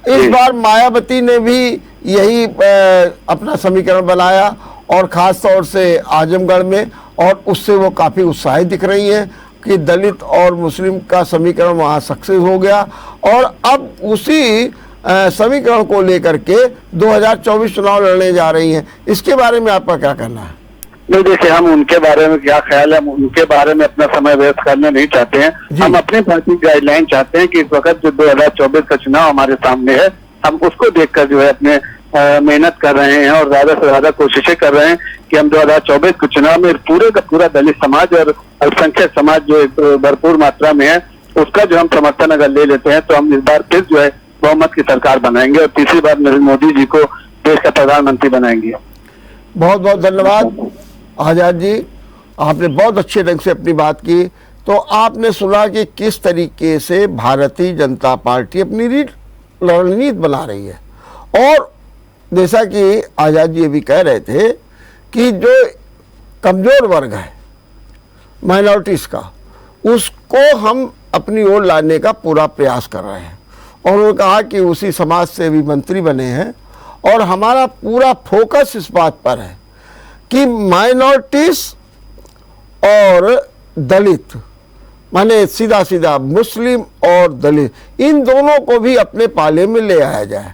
S1: इस बार मायावती ने भी यही अपना समीकरण बनाया और खास तौर से आजमगढ़ में, और उससे वो काफ़ी उत्साहित दिख रही हैं कि दलित और मुस्लिम का समीकरण वहाँ सक्सेस हो गया। और अब उसी समीकरण को लेकर के 2024 चुनाव लड़ने जा रही हैं। इसके बारे में आपका क्या कहना है?
S4: नहीं, जैसे हम उनके बारे में क्या ख्याल है, हम उनके बारे में अपना समय व्यस्त करना नहीं चाहते हैं। हम अपनी पार्टी गाइडलाइन चाहते हैं कि इस वक्त जो 2024 का चुनाव हमारे सामने है, हम उसको देखकर जो है अपने मेहनत कर रहे हैं और ज्यादा से ज्यादा कोशिशें कर रहे हैं कि हम 2024 के चुनाव में पूरे का पूरा दलित समाज और अल्पसंख्यक समाज जो भरपूर मात्रा में है, उसका जो हम समर्थन अगर ले लेते हैं तो हम इस बार फिर जो है बहुमत की सरकार बनाएंगे और तीसरी बार नरेंद्र मोदी जी को देश का प्रधानमंत्री बनाएंगे।
S1: बहुत बहुत धन्यवाद आजाद जी, आपने बहुत अच्छे ढंग से अपनी बात की। तो आपने सुना कि किस तरीके से भारतीय जनता पार्टी अपनी रणनीति बना रही है। और जैसा कि आजाद जी भी कह रहे थे कि जो कमज़ोर वर्ग है माइनॉरिटीज़ का, उसको हम अपनी ओर लाने का पूरा प्रयास कर रहे हैं। और उन्होंने कहा कि उसी समाज से भी मंत्री बने हैं और हमारा पूरा फोकस इस बात पर है कि माइनॉरिटीज और दलित, माने सीधा सीधा मुस्लिम और दलित, इन दोनों को भी अपने पाले में ले आया जाए।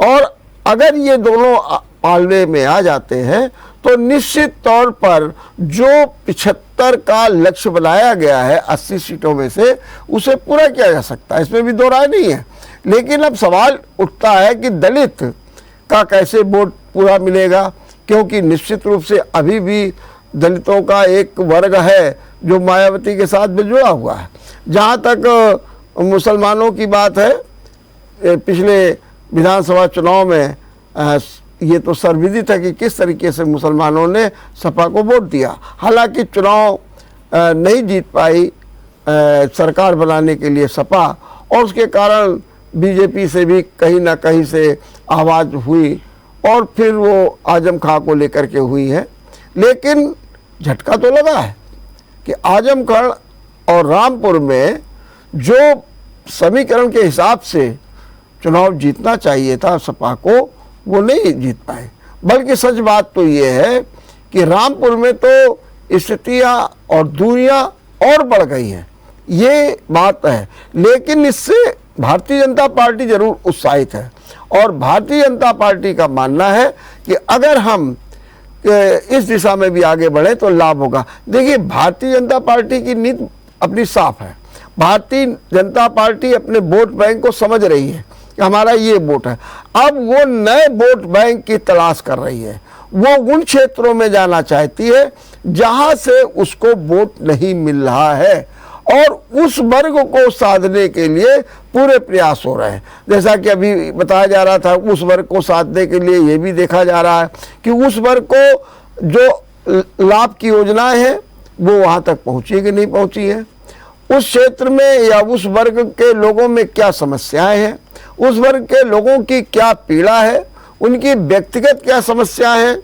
S1: और अगर ये दोनों पाले में आ जाते हैं तो निश्चित तौर पर जो 75 का लक्ष्य बनाया गया है 80 सीटों में से, उसे पूरा किया जा सकता है, इसमें भी दो राय नहीं है। लेकिन अब सवाल उठता है कि दलित का कैसे वोट पूरा मिलेगा, क्योंकि निश्चित रूप से अभी भी दलितों का एक वर्ग है जो मायावती के साथ भी जुड़ा हुआ है। जहाँ तक मुसलमानों की बात है, पिछले विधानसभा चुनाव में ये तो सर्वविदित है कि किस तरीके से मुसलमानों ने सपा को वोट दिया। हालांकि चुनाव नहीं जीत पाई सरकार बनाने के लिए सपा, और उसके कारण बीजेपी से भी कहीं ना कहीं से आवाज़ हुई और फिर वो आजम खां को लेकर के हुई है। लेकिन झटका तो लगा है कि आजमगढ़ और रामपुर में जो समीकरण के हिसाब से चुनाव जीतना चाहिए था सपा को, वो नहीं जीत पाए। बल्कि सच बात तो ये है कि रामपुर में तो स्थितियाँ और दूरियाँ और बढ़ गई हैं, ये बात है। लेकिन इससे भारतीय जनता पार्टी जरूर उत्साहित है और भारतीय जनता पार्टी का मानना है कि अगर हम इस दिशा में भी आगे बढ़े तो लाभ होगा। देखिए, भारतीय जनता पार्टी की नीति अपनी साफ है। भारतीय जनता पार्टी अपने वोट बैंक को समझ रही है कि हमारा ये वोट है। अब वो नए वोट बैंक की तलाश कर रही है। वो उन क्षेत्रों में जाना चाहती है जहां से उसको वोट नहीं मिल रहा है और उस वर्ग को साधने के लिए पूरे प्रयास हो रहे हैं। जैसा कि अभी बताया जा रहा था, उस वर्ग को साधने के लिए ये भी देखा जा रहा है कि उस वर्ग को जो लाभ की योजनाएं हैं वो वहां तक पहुंची कि नहीं पहुंची है, उस क्षेत्र में या उस वर्ग के लोगों में क्या समस्याएं हैं, उस वर्ग के लोगों की क्या पीड़ा है, उनकी व्यक्तिगत क्या समस्या है,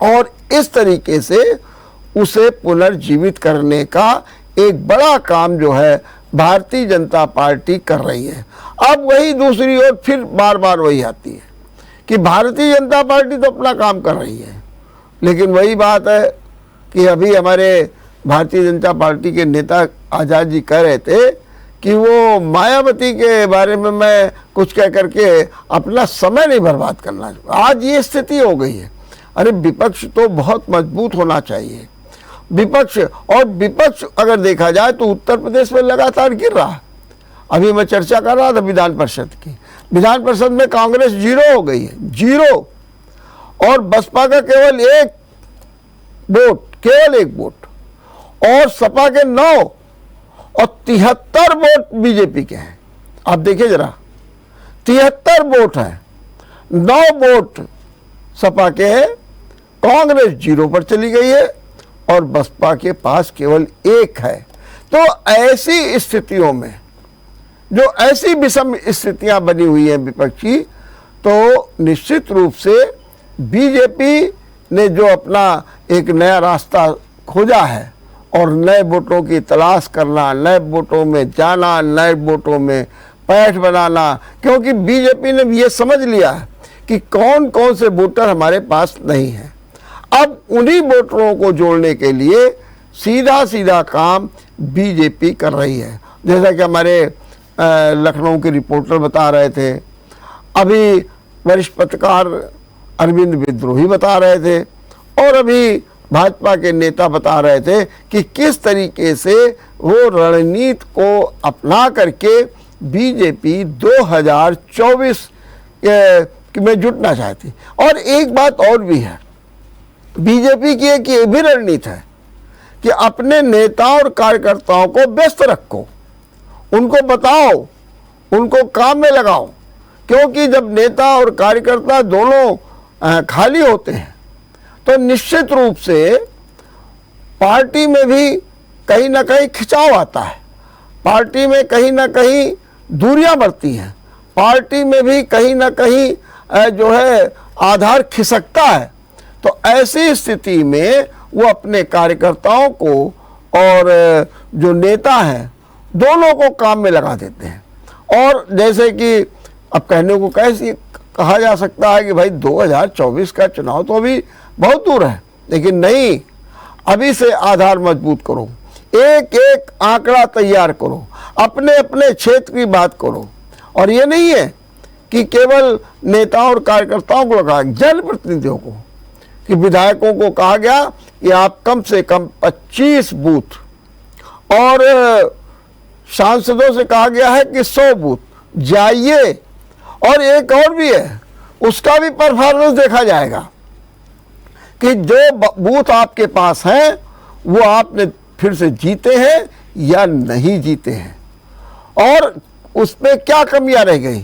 S1: और इस तरीके से उसे पुनर्जीवित करने का एक बड़ा काम जो है भारतीय जनता पार्टी कर रही है। अब वही दूसरी ओर फिर बार बार वही आती है कि भारतीय जनता पार्टी तो अपना काम कर रही है, लेकिन वही बात है कि अभी हमारे भारतीय जनता पार्टी के नेता आज़ाद जी कह रहे थे कि वो मायावती के बारे में मैं कुछ कह करके अपना समय नहीं बर्बाद करना। आज ये स्थिति हो गई है। अरे विपक्ष तो बहुत मजबूत होना चाहिए। विपक्ष, और विपक्ष अगर देखा जाए तो उत्तर प्रदेश में लगातार गिर रहा है। अभी मैं चर्चा कर रहा था विधान परिषद की, विधान परिषद में कांग्रेस 0 हो गई है, 0, और बसपा का केवल 1 वोट, केवल 1 वोट, और सपा के 9 और 73 वोट बीजेपी के हैं। आप देखिए जरा, 73 वोट है, 9 वोट सपा के हैं, कांग्रेस 0 पर चली गई है और बसपा के पास केवल 1 है। तो ऐसी स्थितियों में, जो ऐसी विषम स्थितियां बनी हुई हैं विपक्षी, तो निश्चित रूप से बीजेपी ने जो अपना एक नया रास्ता खोजा है और नए वोटों की तलाश करना, नए वोटों में जाना, नए वोटों में पैठ बनाना, क्योंकि बीजेपी ने ये समझ लिया है कि कौन कौन से वोटर हमारे पास नहीं हैं। अब उन्हीं वोटरों को जोड़ने के लिए सीधा सीधा काम बीजेपी कर रही है। जैसा कि हमारे लखनऊ के रिपोर्टर बता रहे थे, अभी वरिष्ठ पत्रकार अरविंद विद्रोही बता रहे थे, और अभी भाजपा के नेता बता रहे थे कि किस तरीके से वो रणनीति को अपना करके बीजेपी 2024 में जुटना चाहती। और एक बात और भी है, बीजेपी की एक ये भी रणनीति है कि अपने नेताओं और कार्यकर्ताओं को व्यस्त रखो, उनको बताओ, उनको काम में लगाओ, क्योंकि जब नेता और कार्यकर्ता दोनों खाली होते हैं तो निश्चित रूप से पार्टी में भी कहीं ना कहीं खिंचाव आता है, पार्टी में कहीं ना कहीं दूरियां बढ़ती हैं, पार्टी में भी कहीं ना कहीं जो है आधार खिसकता है। तो ऐसी स्थिति में वो अपने कार्यकर्ताओं को और जो नेता हैं दोनों को काम में लगा देते हैं। और जैसे कि अब कहने को कैसे कहा जा सकता है कि भाई 2024 का चुनाव तो अभी बहुत दूर है, लेकिन नहीं, अभी से आधार मजबूत करो, एक एक आंकड़ा तैयार करो, अपने अपने क्षेत्र की बात करो। और ये नहीं है कि केवल नेताओं और कार्यकर्ताओं को लगा, जनप्रतिनिधियों को, कि विधायकों को कहा गया कि आप कम से कम 25 बूथ, और सांसदों से कहा गया है कि 100 बूथ जाइए। और एक और भी है, उसका भी परफॉर्मेंस देखा जाएगा कि जो बूथ आपके पास हैं वो आपने फिर से जीते हैं या नहीं जीते हैं, और उसमें क्या कमियां रह गई,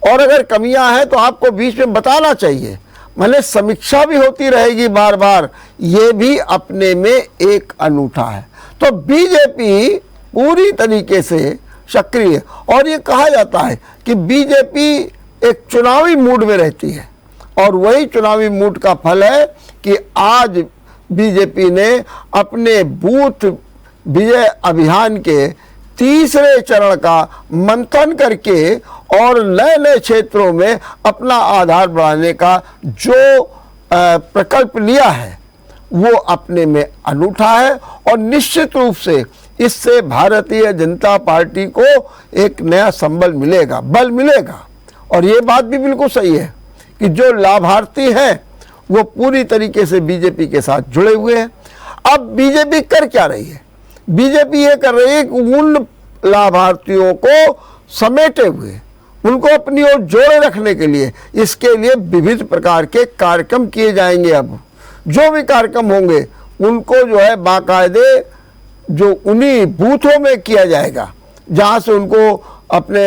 S1: और अगर कमियां हैं तो आपको बीच में बताना चाहिए। मतलब समीक्षा भी होती रहेगी बार बार, ये भी अपने में एक अनूठा है। तो बीजेपी पूरी तरीके से सक्रिय, और ये कहा जाता है कि बीजेपी एक चुनावी मूड में रहती है, और वही चुनावी मूड का फल है कि आज बीजेपी ने अपने बूथ विजय अभियान के तीसरे चरण का मंथन करके और नए नए क्षेत्रों में अपना आधार बढ़ाने का जो प्रकल्प लिया है वो अपने में अनूठा है। और निश्चित रूप से इससे भारतीय जनता पार्टी को एक नया संबल मिलेगा, बल मिलेगा। और ये बात भी बिल्कुल सही है कि जो लाभार्थी हैं वो पूरी तरीके से बीजेपी के साथ जुड़े हुए हैं। अब बीजेपी कर क्या रही है? बीजेपी ये कर रही है कि उन लाभार्थियों को समेटे हुए उनको अपनी ओर जोड़े रखने के लिए इसके लिए विविध प्रकार के कार्यक्रम किए जाएंगे। अब जो भी कार्यक्रम होंगे उनको जो है बाकायदे जो उन्हीं बूथों में किया जाएगा जहां से उनको अपने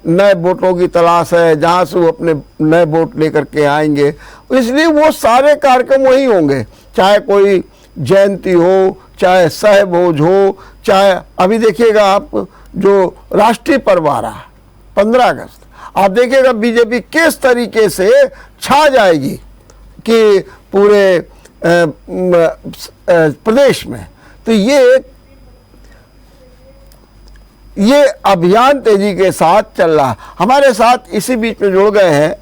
S1: नए वोटों की तलाश है, जहां से वो अपने नए वोट लेकर के आएंगे, इसलिए वो सारे कार्यक्रम वही होंगे, चाहे कोई जयंती हो, चाहे सहभोज हो, चाहे अभी देखिएगा आप जो राष्ट्रीय पर्व आ रहा है 15 अगस्त, आप देखिएगा बीजेपी किस तरीके से छा जाएगी कि पूरे प्रदेश में। तो ये अभियान तेजी के साथ चल रहा। हमारे साथ इसी बीच में जुड़ गए हैं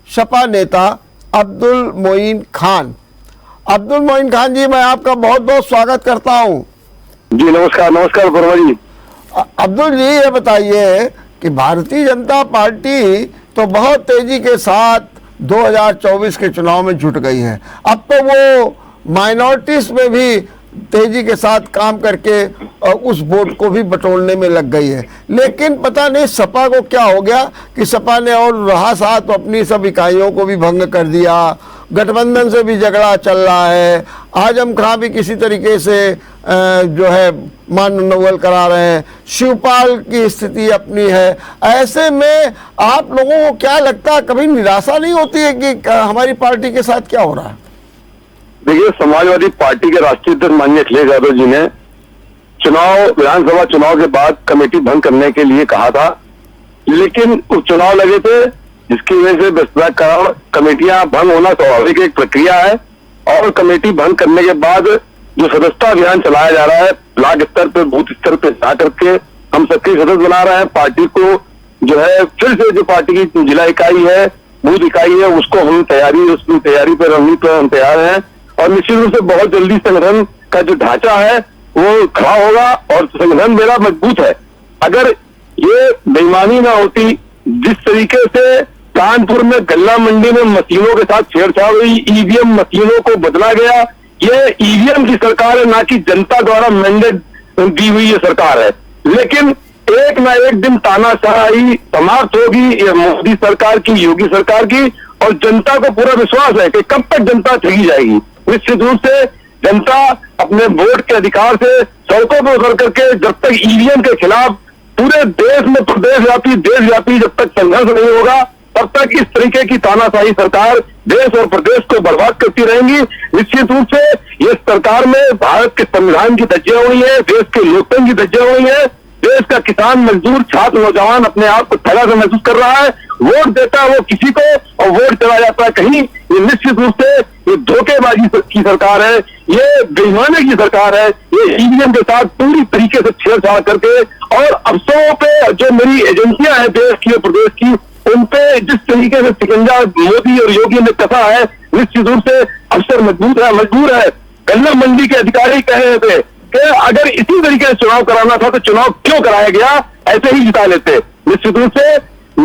S1: सपा नेता अब्दुल मोइन खान। अब्दुल मोइन खान जी, मैं आपका बहुत बहुत स्वागत करता हूं।
S4: जी नमस्कार। नमस्कार वर्मा जी।
S1: अब्दुल जी, ये बताइए कि भारतीय जनता पार्टी तो बहुत तेजी के साथ 2024 के चुनाव में जुट गई है। अब तो वो माइनॉरिटीज में भी तेजी के साथ काम करके उस वोट को भी बटोरने में लग गई है। लेकिन पता नहीं सपा को क्या हो गया कि सपा ने और रहा साथ तो अपनी सब इकाइयों को भी भंग कर दिया, गठबंधन से भी झगड़ा चल रहा है, आजम खां भी किसी तरीके से जो है मान नवल करा रहे हैं, शिवपाल की स्थिति अपनी है। ऐसे में आप लोगों को क्या लगता है, कभी निराशा नहीं होती है कि हमारी पार्टी के साथ क्या हो रहा है?
S4: देखिए, समाजवादी पार्टी के राष्ट्रीय अध्यक्ष माननीय अखिलेश यादव जी ने विधानसभा चुनाव के बाद कमेटी भंग करने के लिए कहा था, लेकिन उपचुनाव लगे थे जिसकी वजह से विस्तारीकरण कमेटियां भंग होना स्वाभाविक एक प्रक्रिया है। और कमेटी भंग करने के बाद जो सदस्यता अभियान चलाया जा रहा है ब्लॉक स्तर पे, बूथ स्तर पे जा करके हम सबके सदस्य बना रहे हैं। पार्टी को जो है फिर से जो पार्टी की जिला इकाई है, बूथ इकाई है, उसको हम उसकी तैयारी पर हम तैयार हैं। और निश्चित रूप से बहुत जल्दी संगठन का जो ढांचा है वो खड़ा होगा और संगठन मेरा मजबूत है। अगर ये बेईमानी ना होती, जिस तरीके से कानपुर में गल्ला मंडी में मशीनों के साथ छेड़छाड़ हुई, ईवीएम मशीनों को बदला गया, ये ईवीएम की सरकार है, ना कि जनता द्वारा मैंडेट दी हुई ये सरकार है। लेकिन एक ना एक दिन तानाशाही समाप्त होगी, ये मोदी सरकार की, योगी सरकार की, और जनता को पूरा विश्वास है कि कब तक जनता ठगी जाएगी। निश्चित रूप से जनता अपने वोट के अधिकार से सड़कों पर उतर करके जब तक ईवीएम के खिलाफ पूरे देश में देशव्यापी जब तक संघर्ष नहीं होगा, तब तक इस तरीके की तानाशाही सरकार देश और प्रदेश को बर्बाद करती रहेंगी। निश्चित रूप से ये सरकार में भारत के संविधान की धज्जियां हुई है, देश के लोकतंत्र की धज्जियां हुई है। देश का किसान, मजदूर, छात्र, नौजवान अपने आप को ठगा सा महसूस कर रहा है। वोट देता है वो किसी को और वोट चला जाता है कहीं। ये निश्चित रूप से ये धोखेबाजी की सरकार है, ये बेईमानी की सरकार है। ये ईवीएम के साथ पूरी तरीके से छेड़छाड़ करके और अफसरों पे जो मेरी एजेंसियां हैं देश की और प्रदेश की, उन पे जिस तरीके से शिकंजा मोदी और योगी ने कसा है, निश्चित रूप से अफसर मजबूर है। गन्ना मंडी के अधिकारी कह रहे थे कि अगर इसी तरीके से चुनाव कराना था तो चुनाव क्यों कराया गया, ऐसे ही जिता लेते। निश्चित रूप से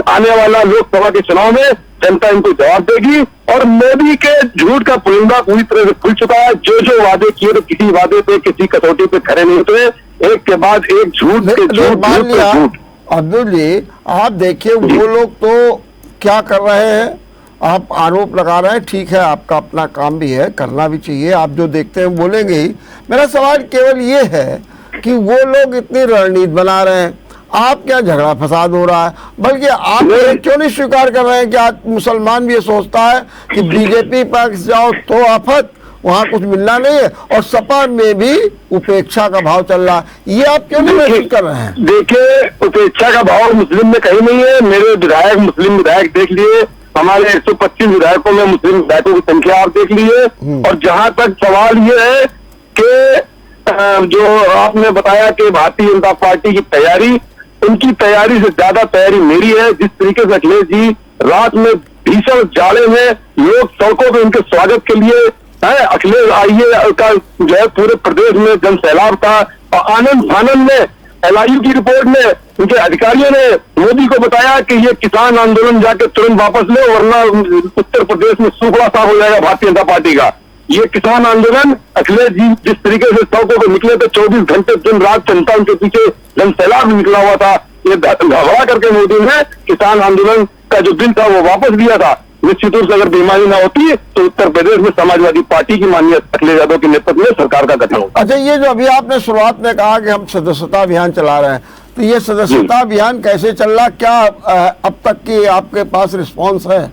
S4: आने वाला लोकसभा के चुनाव में जनता इनको जवाब देगी और मोदी के झूठ का पुलिंदा पूरी तरह से खुल चुका है। जो वादे किए तो किसी वादे पे, किसी कसौटी पे खड़े नहीं होते, एक के बाद एक झूठ के झूठ।
S1: अब्दुल जी, आप देखिए वो लोग तो क्या कर रहे हैं, आप आरोप लगा रहे हैं, ठीक है, आपका अपना काम भी है, करना भी चाहिए, आप जो देखते हैं बोलेंगे ही। मेरा सवाल केवल ये है कि वो लोग इतनी रणनीति बना रहे हैं, आप क्या झगड़ा फसाद हो रहा है, बल्कि आप क्यों नहीं स्वीकार कर रहे हैं कि आज मुसलमान भी ये सोचता है कि बीजेपी पास जाओ तो आफत, वहाँ कुछ मिलना नहीं है, और सपा में भी उपेक्षा का भाव चल रहा है, ये आप क्यों नहीं महसूस कर रहे हैं?
S4: देखिए, उपेक्षा का भाव मुस्लिम में कहीं नहीं है। मेरे विधायक, मुस्लिम विधायक देख लिए, हमारे 125 विधायकों में मुस्लिम विधायकों की संख्या आप देख लिए। और जहां तक सवाल ये है कि जो आपने बताया कि भारतीय जनता पार्टी की तैयारी, उनकी तैयारी से ज्यादा तैयारी मेरी है। जिस तरीके से अखिलेश जी रात में भीषण जाड़े में लोग सड़कों पर उनके स्वागत के लिए अखिलेश आइए का जो है पूरे प्रदेश में जन सैलाब था, और आनंद फानंद में
S3: LIU की रिपोर्ट में उनके अधिकारियों ने मोदी को बताया कि ये किसान आंदोलन जाके तुरंत वापस ले, वरना उत्तर प्रदेश में सूखड़ा साफ हो जाएगा भारतीय जनता पार्टी का। ये किसान आंदोलन अखिलेश जी जिस तरीके से सड़कों पर निकले थे, 24 घंटे दिन रात जनता उनके पीछे जनसैलाब निकला हुआ था। ये घबरा करके मोदी ने किसान आंदोलन का जो बिल था वो वापस लिया था। निश्चित रूप से अगर बेईमानी ना होती तो उत्तर प्रदेश में समाजवादी पार्टी की माननीय अखिलेश यादव के नेतृत्व में सरकार का गठन होता।
S1: अच्छा, ये जो अभी आपने शुरुआत में कहा कि हम सदस्यता अभियान चला रहे हैं, तो ये सदस्यता अभियान कैसे चल रहा, क्या अब तक की आपके पास रिस्पॉन्स है?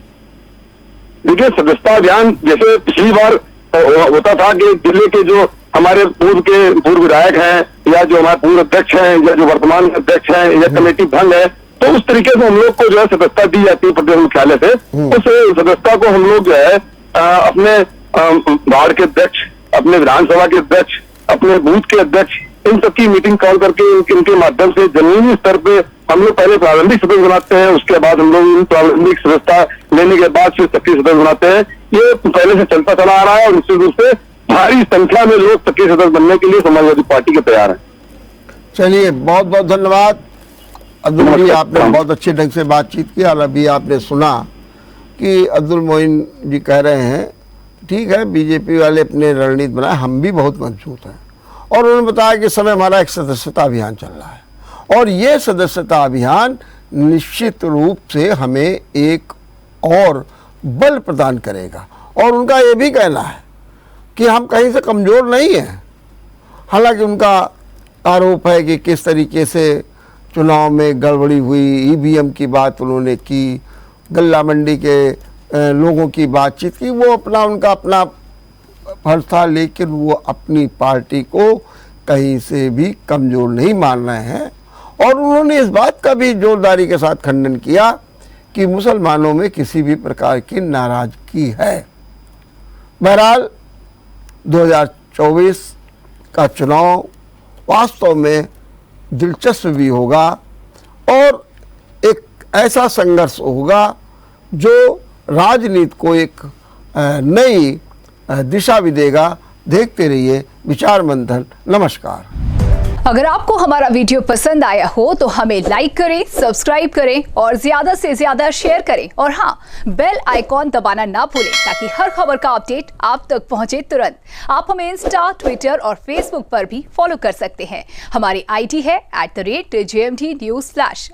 S3: देखिए, सदस्यता अभियान जैसे पिछली बार होता था कि जिले के जो हमारे पूर्व विधायक हैं या जो हमारे पूर्व अध्यक्ष हैं या जो वर्तमान अध्यक्ष हैं या कमेटी भंग है, तो उस तरीके से हम लोग को जो है सदस्यता दी जाती है प्रदेश मुख्यालय से। उस सदस्यता को हम लोग जो है अपने वार्ड के अध्यक्ष, अपने विधानसभा के अध्यक्ष, अपने बूथ के अध्यक्ष, इन सबकी मीटिंग कॉल करके इनके माध्यम से जमीनी स्तर पे हम लोग पहले प्रारंभिक सदस्य बनाते हैं, उसके बाद हम लोग इन प्रारंभिक सदस्यता लेने के बाद फिर सक्रिय सदस्य बनाते हैं। ये पहले से चलता चला आ रहा है और निश्चित रूप से भारी संख्या में लोग सक्रिय सदस्य बनने के लिए समाजवादी पार्टी के तैयार हैं।
S1: चलिए, बहुत बहुत धन्यवाद अब्दुल जी, आपने बहुत अच्छे ढंग से बातचीत की। और अभी आपने सुना कि अब्दुल मोइन जी कह रहे हैं ठीक है, बीजेपी वाले अपने रणनीति बनाए, हम भी बहुत मजबूत हैं। और उन्होंने बताया कि इस समय हमारा एक सदस्यता अभियान चल रहा है और ये सदस्यता अभियान निश्चित रूप से हमें एक और बल प्रदान करेगा। और उनका ये भी कहना है कि हम कहीं से कमज़ोर नहीं हैं। हालांकि उनका आरोप है कि किस तरीके से चुनाव में गड़बड़ी हुई, EVM की बात उन्होंने की, गल्ला मंडी के लोगों की बातचीत की, वो उनका अपना फर्ज था, लेकिन वो अपनी पार्टी को कहीं से भी कमज़ोर नहीं मान रहे हैं। और उन्होंने इस बात का भी जोरदारी के साथ खंडन किया कि मुसलमानों में किसी भी प्रकार की नाराज़गी है। बहरहाल 2024 का चुनाव वास्तव में दिलचस्प भी होगा और एक ऐसा संघर्ष होगा जो राजनीति को एक नई दिशा भी देगा। देखते रहिए विचार मंथन। नमस्कार।
S5: अगर आपको हमारा वीडियो पसंद आया हो तो हमें लाइक करें, सब्सक्राइब करें और ज्यादा से ज्यादा शेयर करें। और हाँ, बेल आइकॉन दबाना ना भूलें ताकि हर खबर का अपडेट आप तक पहुंचे तुरंत। आप हमें इंस्टा, ट्विटर और फेसबुक पर भी फॉलो कर सकते हैं। हमारी ID है @JMT News।